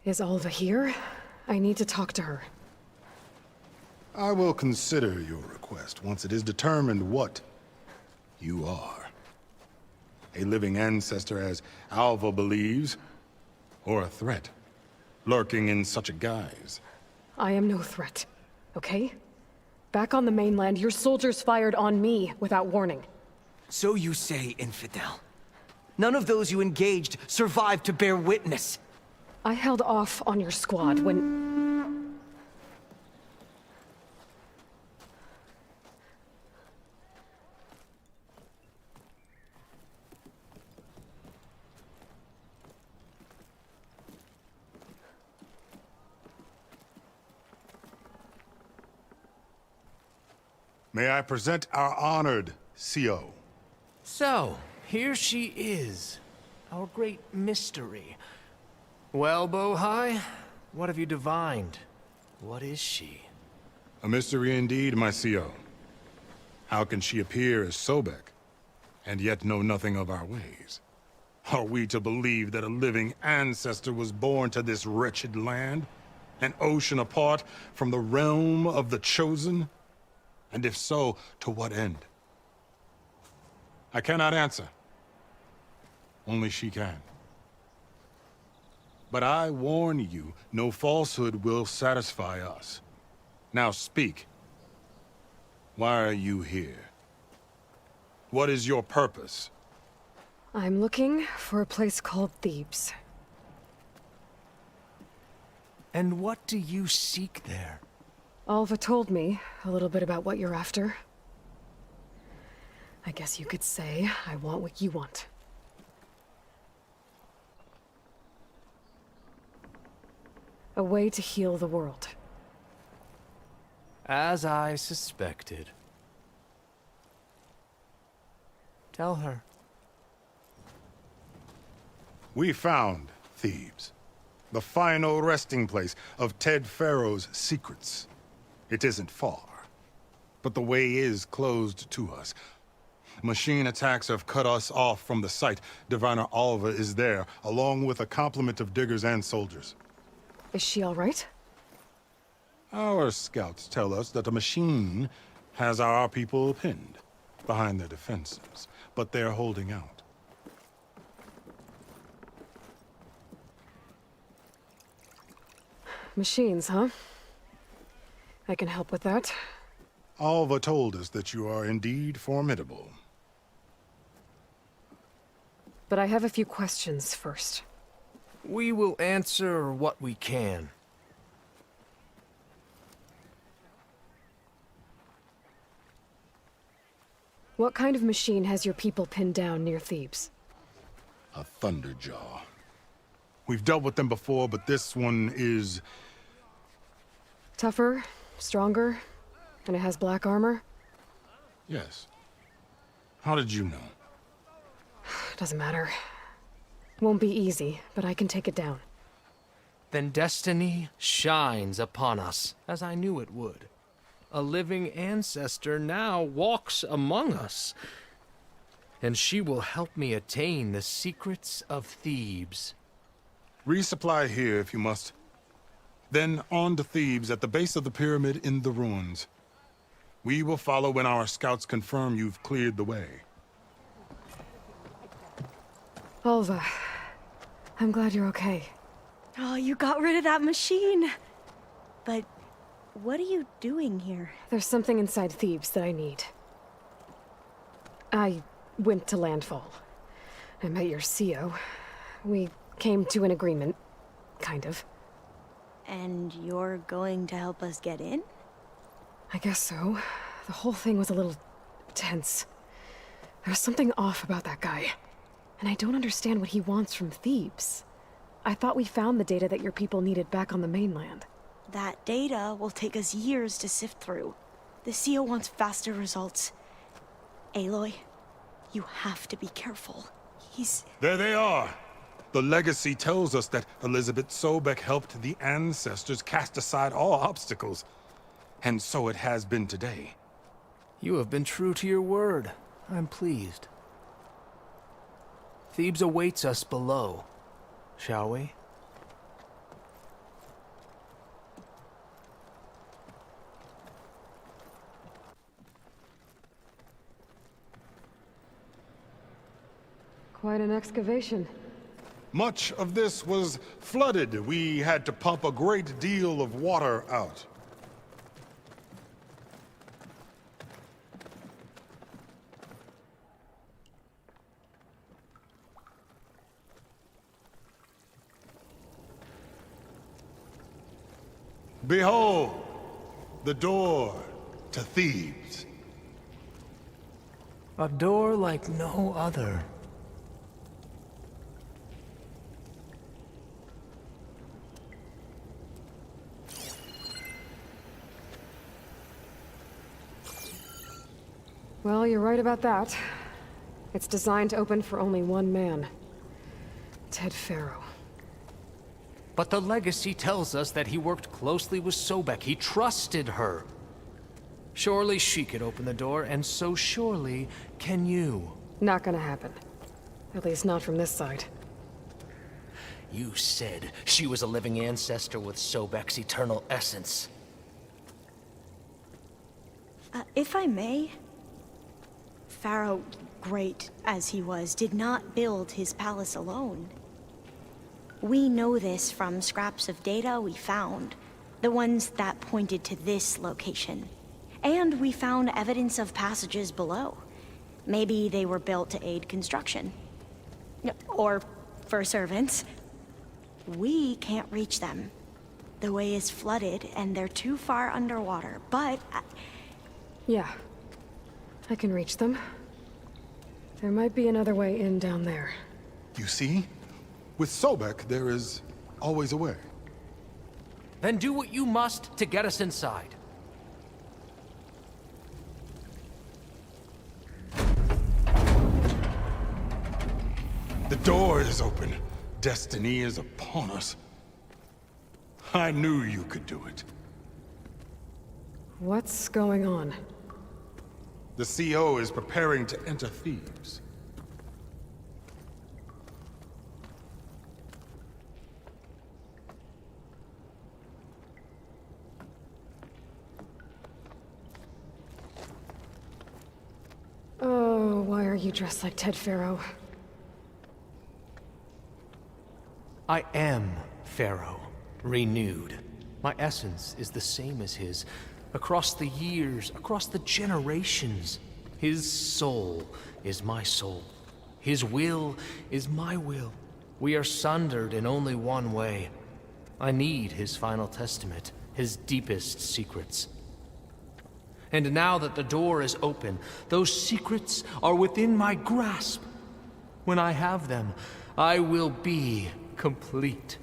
[SPEAKER 3] Is Alva here? I need to talk to her.
[SPEAKER 17] I will consider your request once it is determined what you are. A living ancestor, as Alva believes, or a threat, lurking in such a guise.
[SPEAKER 3] I am no threat, okay? Back on the mainland, your soldiers fired on me without warning.
[SPEAKER 7] So you say, infidel. None of those you engaged survived to bear witness.
[SPEAKER 3] I held off on your squad when...
[SPEAKER 17] May I present our honored CO.
[SPEAKER 18] So, here she is. Our great mystery.
[SPEAKER 7] Well, Bohai, what have you divined? What is she?
[SPEAKER 17] A mystery indeed, my CO. How can she appear as Sobek, and yet know nothing of our ways? Are we to believe that a living ancestor was born to this wretched land? An ocean apart from the realm of the Chosen? And if so, to what end? I cannot answer. Only she can. But I warn you, no falsehood will satisfy us. Now speak. Why are you here? What is your purpose?
[SPEAKER 3] I'm looking for a place called Thebes.
[SPEAKER 7] And what do you seek there?
[SPEAKER 3] Alva told me a little bit about what you're after. I guess you could say I want what you want. A way to heal the world.
[SPEAKER 7] As I suspected. Tell her.
[SPEAKER 17] We found Thebes, the final resting place of Ted Pharaoh's secrets. It isn't far, but the way is closed to us. Machine attacks have cut us off from the site. Diviner Alva is there, along with a complement of diggers and soldiers.
[SPEAKER 3] Is she all right?
[SPEAKER 17] Our scouts tell us that a machine has our people pinned behind their defenses, but they're holding out.
[SPEAKER 3] Machines, huh? I can help with that.
[SPEAKER 17] Alva told us that you are indeed formidable.
[SPEAKER 3] But I have a few questions first.
[SPEAKER 7] We will answer what we can.
[SPEAKER 3] What kind of machine has your people pinned down near Thebes?
[SPEAKER 17] A Thunderjaw. We've dealt with them before, but this one is...
[SPEAKER 3] Tougher, stronger, and it has black armor?
[SPEAKER 17] Yes. How did you know?
[SPEAKER 3] Doesn't matter. Won't be easy, but I can take it down.
[SPEAKER 7] Then destiny shines upon us, as I knew it would. A living ancestor now walks among us. And she will help me attain the secrets of Thebes.
[SPEAKER 17] Resupply here if you must. Then on to Thebes at the base of the pyramid in the ruins. We will follow when our scouts confirm you've cleared the way.
[SPEAKER 3] Alva, I'm glad you're okay.
[SPEAKER 12] Oh, you got rid of that machine. But what are you doing here?
[SPEAKER 3] There's something inside Thebes that I need. I went to landfall. I met your CO. We came to an agreement, kind of.
[SPEAKER 12] And you're going to help us get in?
[SPEAKER 3] I guess so. The whole thing was a little tense. There was something off about that guy. And I don't understand what he wants from Thebes. I thought we found the data that your people needed back on the mainland.
[SPEAKER 12] That data will take us years to sift through. The CO wants faster results. Aloy, you have to be careful. He's...
[SPEAKER 17] There they are! The legacy tells us that Elizabeth Sobek helped the ancestors cast aside all obstacles. And so it has been today.
[SPEAKER 7] You have been true to your word. I'm pleased. Thebes awaits us below. Shall we?
[SPEAKER 3] Quite an excavation.
[SPEAKER 17] Much of this was flooded. We had to pump a great deal of water out. Behold, the door to Thebes.
[SPEAKER 7] A door like no other.
[SPEAKER 3] Well, you're right about that. It's designed to open for only one man. Ted Pharaoh.
[SPEAKER 7] But the legacy tells us that he worked closely with Sobek. He trusted her. Surely she could open the door, and so surely can you.
[SPEAKER 3] Not gonna happen. At least not from this side.
[SPEAKER 7] You said she was a living ancestor with Sobek's eternal essence.
[SPEAKER 12] If I may, Pharaoh, great as he was, did not build his palace alone. We know this from scraps of data we found, the ones that pointed to this location. And we found evidence of passages below. Maybe they were built to aid construction. Or for servants. We can't reach them. The way is flooded, and they're too far underwater, but...
[SPEAKER 3] Yeah. I can reach them. There might be another way in down there.
[SPEAKER 17] You see? With Sobek, there is always a way.
[SPEAKER 7] Then do what you must to get us inside.
[SPEAKER 17] The door is open. Destiny is upon us. I knew you could do it.
[SPEAKER 3] What's going on?
[SPEAKER 17] The CO is preparing to enter Thebes.
[SPEAKER 3] Oh, why are you dressed like Ted Pharaoh?
[SPEAKER 7] I am Pharaoh, renewed. My essence is the same as his. Across the years, across the generations. His soul is my soul. His will is my will. We are sundered in only one way. I need his final testament, his deepest secrets. And now that the door is open, those secrets are within my grasp. When I have them, I will be complete,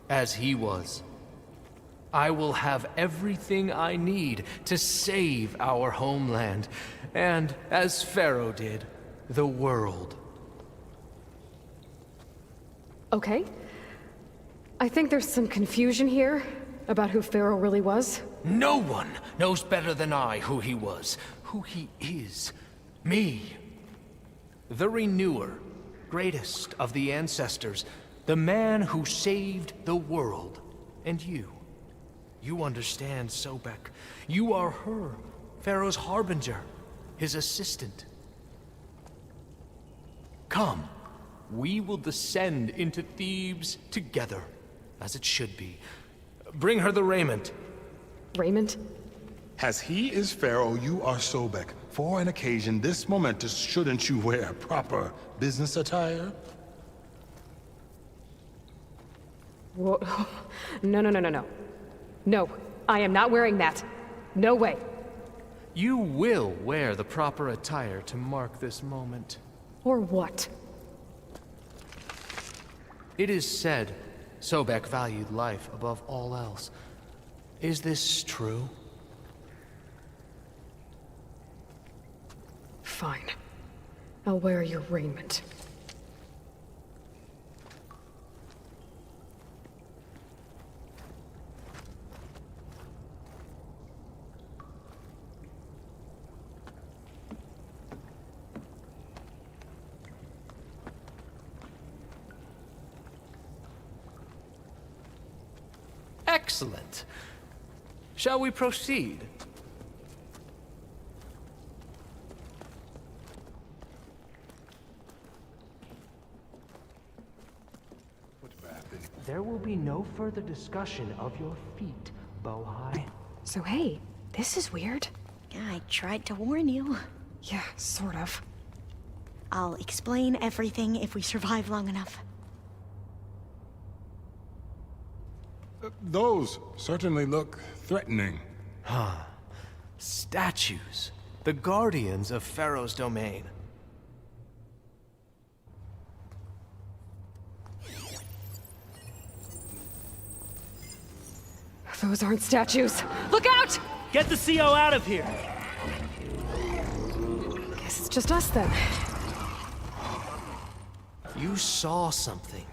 [SPEAKER 7] as he was. I will have everything I need to save our homeland, and, as Pharaoh did, the world.
[SPEAKER 3] Okay. I think there's some confusion here about who Pharaoh really was.
[SPEAKER 7] No one knows better than I who he was, who he is. Me. The Renewer, greatest of the ancestors, the man who saved the world. And you. You understand Sobek. You are her, Pharaoh's harbinger, his assistant. Come, we will descend into Thebes together, as it should be. Bring her the raiment.
[SPEAKER 3] Raiment?
[SPEAKER 17] As he is Pharaoh, you are Sobek. For an occasion this momentous, shouldn't you wear proper business attire?
[SPEAKER 3] Whoa. No. No, I am not wearing that. No way.
[SPEAKER 7] You will wear the proper attire to mark this moment.
[SPEAKER 3] Or what?
[SPEAKER 7] It is said Sobek valued life above all else. Is this true?
[SPEAKER 3] Fine. I'll wear your raiment.
[SPEAKER 7] Excellent. Shall we proceed? There will be no further discussion of your feet, Bohai.
[SPEAKER 6] So hey, this is weird.
[SPEAKER 12] Yeah, I tried to warn you.
[SPEAKER 3] Yeah, sort of.
[SPEAKER 12] I'll explain everything if we survive long enough.
[SPEAKER 17] Those certainly look threatening.
[SPEAKER 7] Huh. Statues. The guardians of Pharaoh's domain.
[SPEAKER 3] Those aren't statues. Look out!
[SPEAKER 18] Get the CO out of here!
[SPEAKER 3] Guess it's just us then.
[SPEAKER 7] You saw something.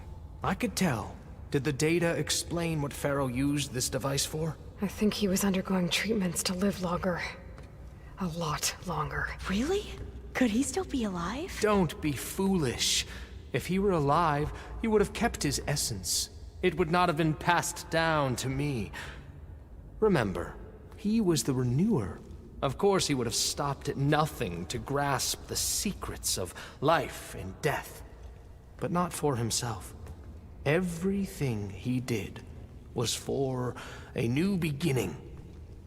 [SPEAKER 7] I could tell. Did the data explain what Pharaoh used this device for?
[SPEAKER 3] I think he was undergoing treatments to live longer. A lot longer.
[SPEAKER 12] Really? Could he still be alive?
[SPEAKER 7] Don't be foolish. If he were alive, he would have kept his essence. It would not have been passed down to me. Remember, he was the renewer. Of course, he would have stopped at nothing to grasp the secrets of life and death. But not for himself. Everything he did was for a new beginning.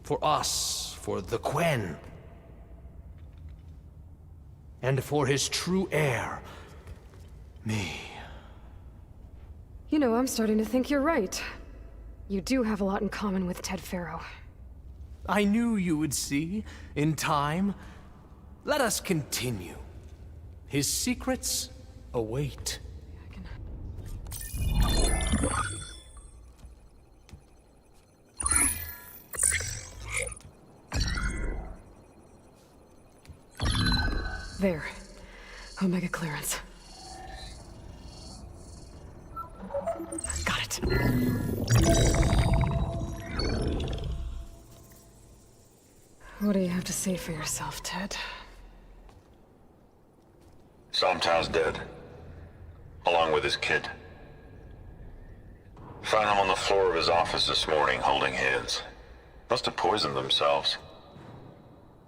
[SPEAKER 7] For us, for the Quen. And for his true heir, me.
[SPEAKER 3] You know, I'm starting to think you're right. You do have a lot in common with Ted Pharaoh.
[SPEAKER 7] I knew you would see, in time. Let us continue. His secrets await.
[SPEAKER 3] There. Omega clearance. Got it. What do you have to say for yourself, Ted?
[SPEAKER 19] Somto's dead. Along with his kid. Found him on the floor of his office this morning, holding hands. Must have poisoned themselves.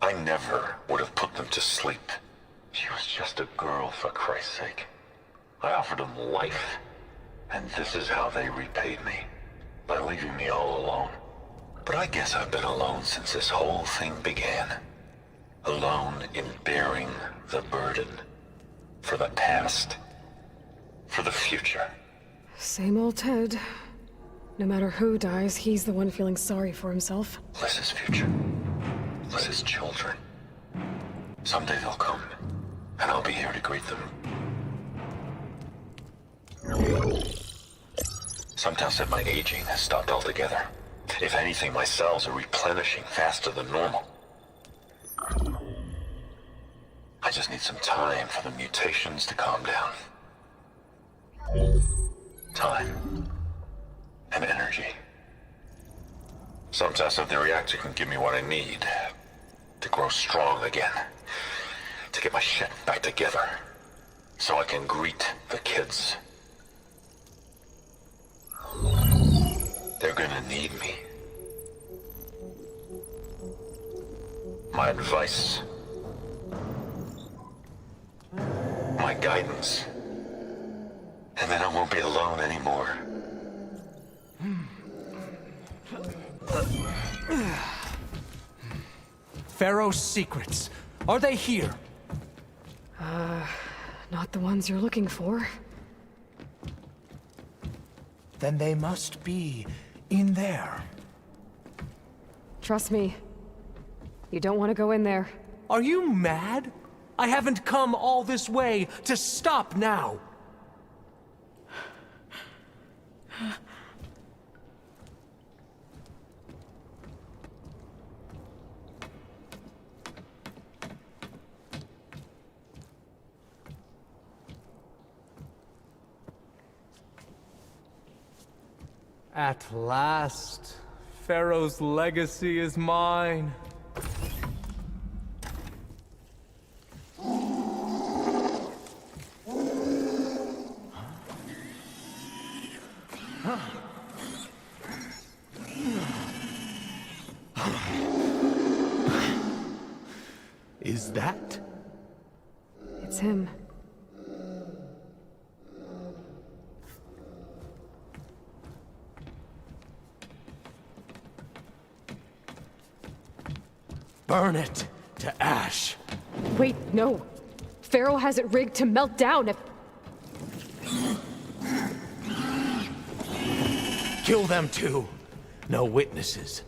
[SPEAKER 19] I never would have put them to sleep. She was just a girl, for Christ's sake. I offered them life, and this is how they repaid me. By leaving me all alone. But I guess I've been alone since this whole thing began. Alone in bearing the burden. For the past. For the future.
[SPEAKER 3] Same old Ted. No matter who dies, he's the one feeling sorry for himself.
[SPEAKER 19] Liz's future. Liz's children. Someday they'll come, and I'll be here to greet them. Sometimes said my aging has stopped altogether. If anything, my cells are replenishing faster than normal. I just need some time for the mutations to calm down. Time. And energy. Sometimes said the reactor can give me what I need to grow strong again. To get my shit back together. So I can greet the kids. They're gonna need me. My advice. My guidance. And then I won't be alone anymore.
[SPEAKER 7] Pharaoh's secrets. Are they here?
[SPEAKER 3] Not the ones you're looking for.
[SPEAKER 7] Then they must be in there.
[SPEAKER 3] Trust me. You don't want to go in there.
[SPEAKER 7] Are you mad? I haven't come all this way to stop now. At last, Pharaoh's legacy is mine. Is that?
[SPEAKER 3] It's him.
[SPEAKER 7] Burn it to ash.
[SPEAKER 3] Wait, no. Pharaoh has it rigged to melt down if...
[SPEAKER 7] Kill them too. No witnesses.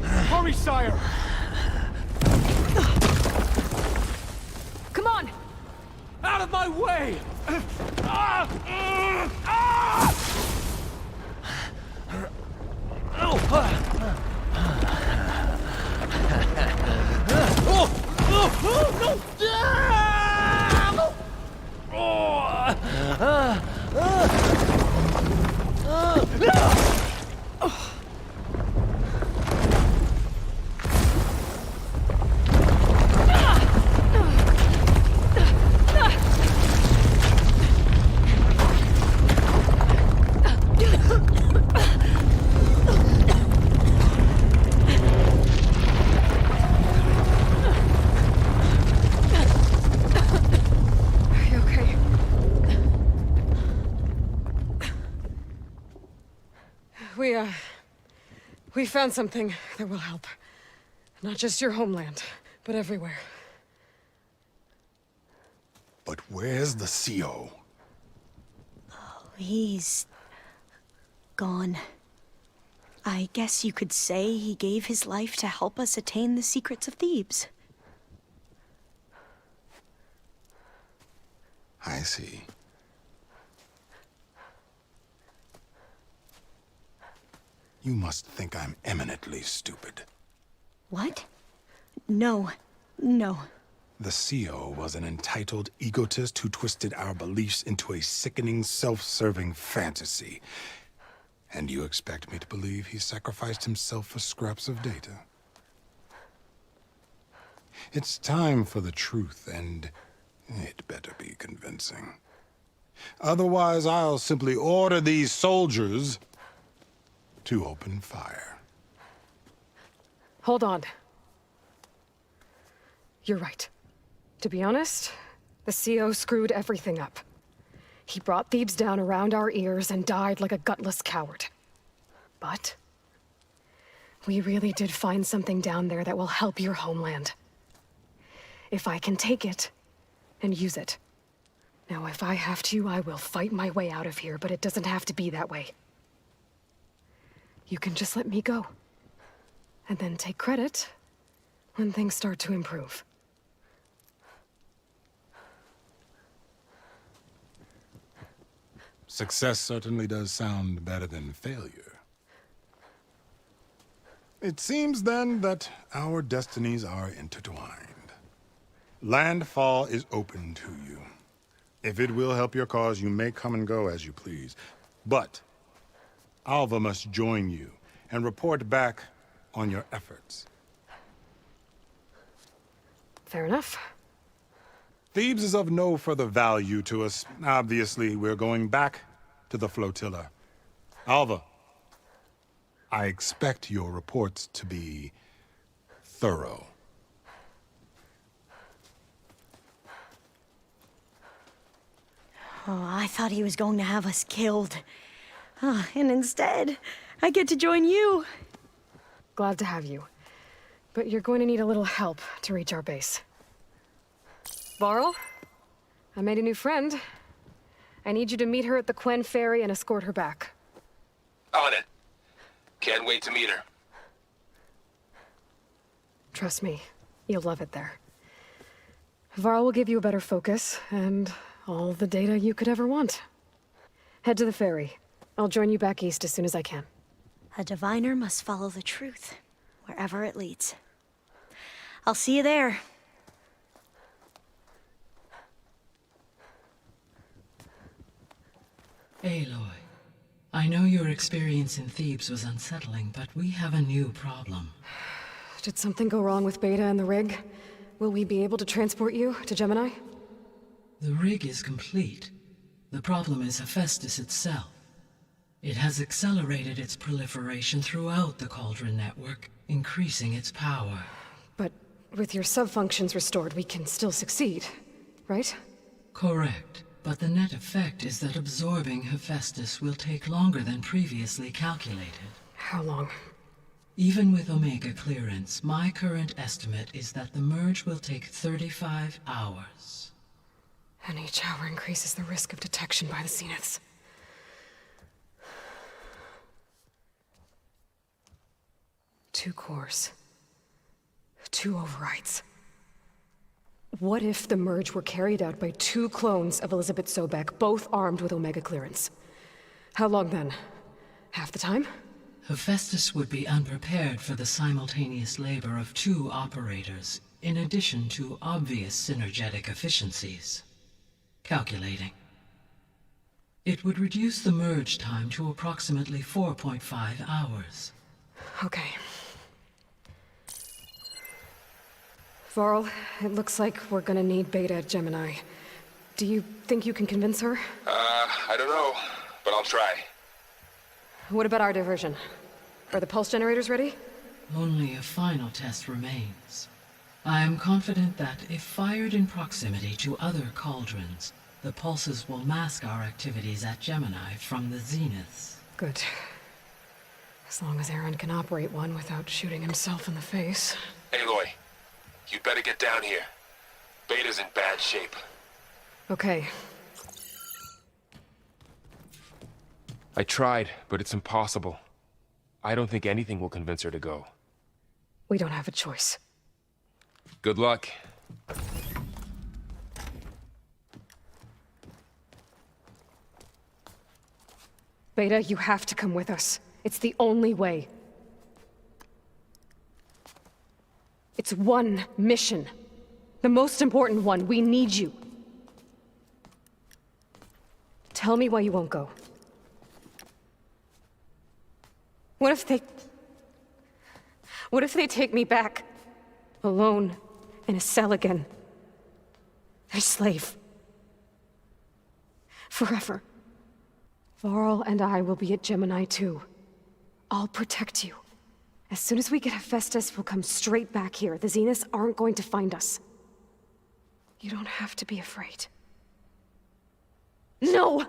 [SPEAKER 7] Hurry, sire!
[SPEAKER 3] Come on!
[SPEAKER 7] Out of my way!
[SPEAKER 3] We found something that will help. Not just your homeland, but everywhere.
[SPEAKER 17] But where's the CO?
[SPEAKER 12] He's gone. I guess you could say he gave his life to help us attain the secrets of Thebes.
[SPEAKER 17] I see. You must think I'm eminently stupid.
[SPEAKER 12] What? No. No.
[SPEAKER 17] The CO was an entitled egotist who twisted our beliefs into a sickening, self-serving fantasy. And you expect me to believe he sacrificed himself for scraps of data? It's time for the truth, and it better be convincing. Otherwise, I'll simply order these soldiers to open fire.
[SPEAKER 3] Hold on. You're right. To be honest, the CO screwed everything up. He brought Thebes down around our ears and died like a gutless coward. But we really did find something down there that will help your homeland. If I can take it and use it. Now, if I have to, I will fight my way out of here, but it doesn't have to be that way. You can just let me go. And then take credit when things start to improve.
[SPEAKER 17] Success certainly does sound better than failure. It seems then that our destinies are intertwined. Landfall is open to you. If it will help your cause, you may come and go as you please. But Alva must join you and report back on your efforts.
[SPEAKER 3] Fair enough.
[SPEAKER 17] Thebes is of no further value to us. Obviously, we're going back to the flotilla. Alva, I expect your reports to be thorough.
[SPEAKER 12] Oh, I thought he was going to have us killed. And instead, I get to join you.
[SPEAKER 3] Glad to have you. But you're going to need a little help to reach our base. Varl, I made a new friend. I need you to meet her at the Quen Ferry and escort her back.
[SPEAKER 2] On it. Can't wait to meet her.
[SPEAKER 3] Trust me, you'll love it there. Varl will give you a better focus, and all the data you could ever want. Head to the ferry. I'll join you back east as soon as I can.
[SPEAKER 12] A diviner must follow the truth, wherever it leads. I'll see you there.
[SPEAKER 5] Aloy, I know your experience in Thebes was unsettling, but we have a new problem.
[SPEAKER 3] Did something go wrong with Beta and the rig? Will we be able to transport you to Gemini?
[SPEAKER 5] The rig is complete. The problem is Hephaestus itself. It has accelerated its proliferation throughout the Cauldron network, increasing its power.
[SPEAKER 3] But with your sub-functions restored, we can still succeed, right?
[SPEAKER 5] Correct. But the net effect is that absorbing Hephaestus will take longer than previously calculated.
[SPEAKER 3] How long?
[SPEAKER 5] Even with Omega clearance, my current estimate is that the merge will take 35 hours.
[SPEAKER 3] And each hour increases the risk of detection by the Zeniths. Two cores. Two overrides. What if the merge were carried out by two clones of Elizabeth Sobek, both armed with Omega clearance? How long then? Half the time?
[SPEAKER 5] Hephaestus would be unprepared for the simultaneous labor of two operators, in addition to obvious synergetic efficiencies. Calculating. It would reduce the merge time to approximately 4.5 hours.
[SPEAKER 3] Okay. Varl, it looks like we're gonna need Beta at Gemini. Do you think you can convince her?
[SPEAKER 2] I don't know, but I'll try.
[SPEAKER 3] What about our diversion? Are the pulse generators ready?
[SPEAKER 5] Only a final test remains. I am confident that if fired in proximity to other cauldrons, the pulses will mask our activities at Gemini from the zeniths.
[SPEAKER 3] Good. As long as Aaron can operate one without shooting himself in the face.
[SPEAKER 2] Aloy, you better get down here. Beta's in bad shape.
[SPEAKER 3] Okay.
[SPEAKER 2] I tried, but it's impossible. I don't think anything will convince her to go.
[SPEAKER 3] We don't have a choice.
[SPEAKER 2] Good luck.
[SPEAKER 3] Beta, you have to come with us. It's the only way. It's one mission. The most important one. We need you. Tell me why you won't go. What if they take me back? Alone, in a cell again. Their slave. Forever. Varl and I will be at Gemini too. I'll protect you. As soon as we get Hephaestus, we'll come straight back here. The Zeniths aren't going to find us. You don't have to be afraid. No!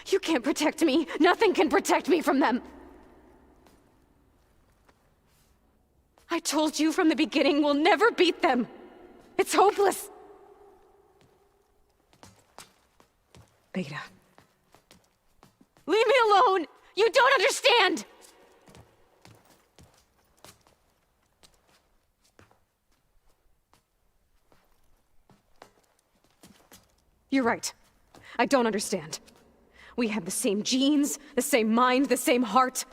[SPEAKER 3] You can't protect me. Nothing can protect me from them. I told you from the beginning we'll never beat them. It's hopeless. Beta. Leave me alone! You don't understand! You're right. I don't understand. We have the same genes, the same mind, the same heart.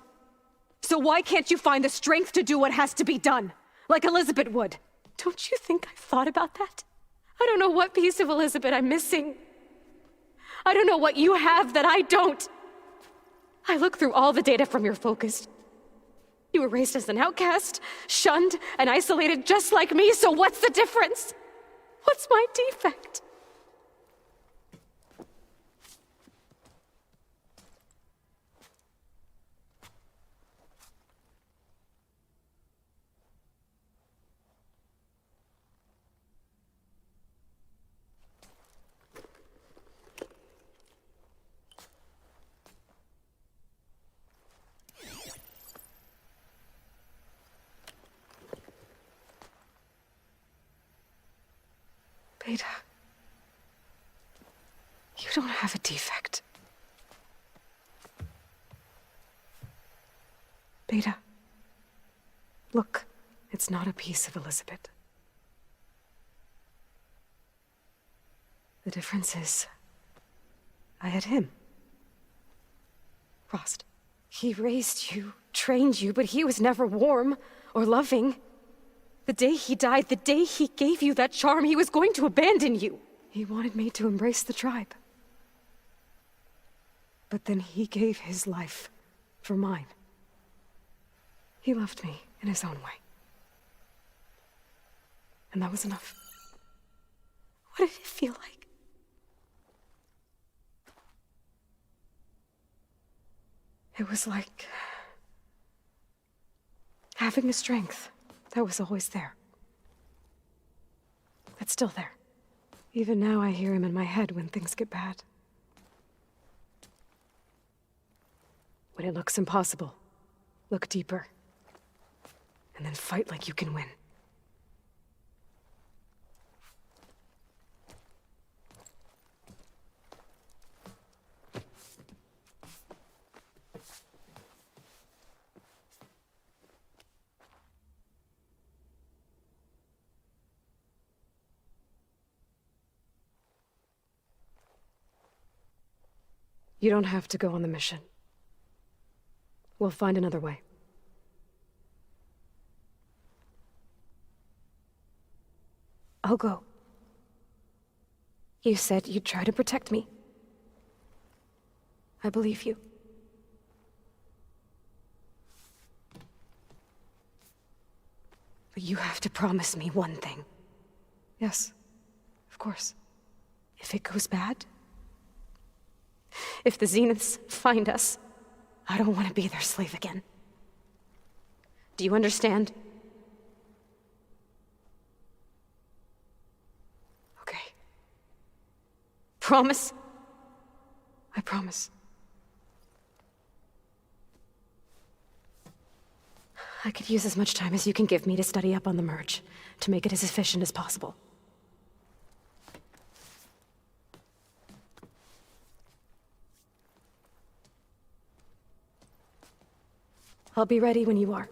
[SPEAKER 3] So why can't you find the strength to do what has to be done? Like Elizabeth would. Don't you think I've thought about that? I don't know what piece of Elizabeth I'm missing. I don't know what you have that I don't. I look through all the data from your focus. You were raised as an outcast, shunned, and isolated just like me, so what's the difference? What's my defect? Beta, you don't have a defect. Beta, look, it's not a piece of Elizabeth. The difference is, I had him. Frost. He raised you, trained you, but he was never warm or loving. The day he died, the day he gave you that charm, he was going to abandon you. He wanted me to embrace the tribe. But then he gave his life for mine. He loved me in his own way. And that was enough. What did it feel like? It was like having a strength that was always there. That's still there. Even now I hear him in my head when things get bad. When it looks impossible, look deeper. And then fight like you can win. You don't have to go on the mission. We'll find another way. I'll go. You said you'd try to protect me.
[SPEAKER 6] I believe you. But you have to promise me one thing. Yes, of course. If it goes bad, if the Zeniths find us, I don't want to be their slave again. Do you understand? Okay. Promise? I promise. I could use as much time as you can give me to study up on the merge, to make it as efficient as possible. I'll be ready when you are.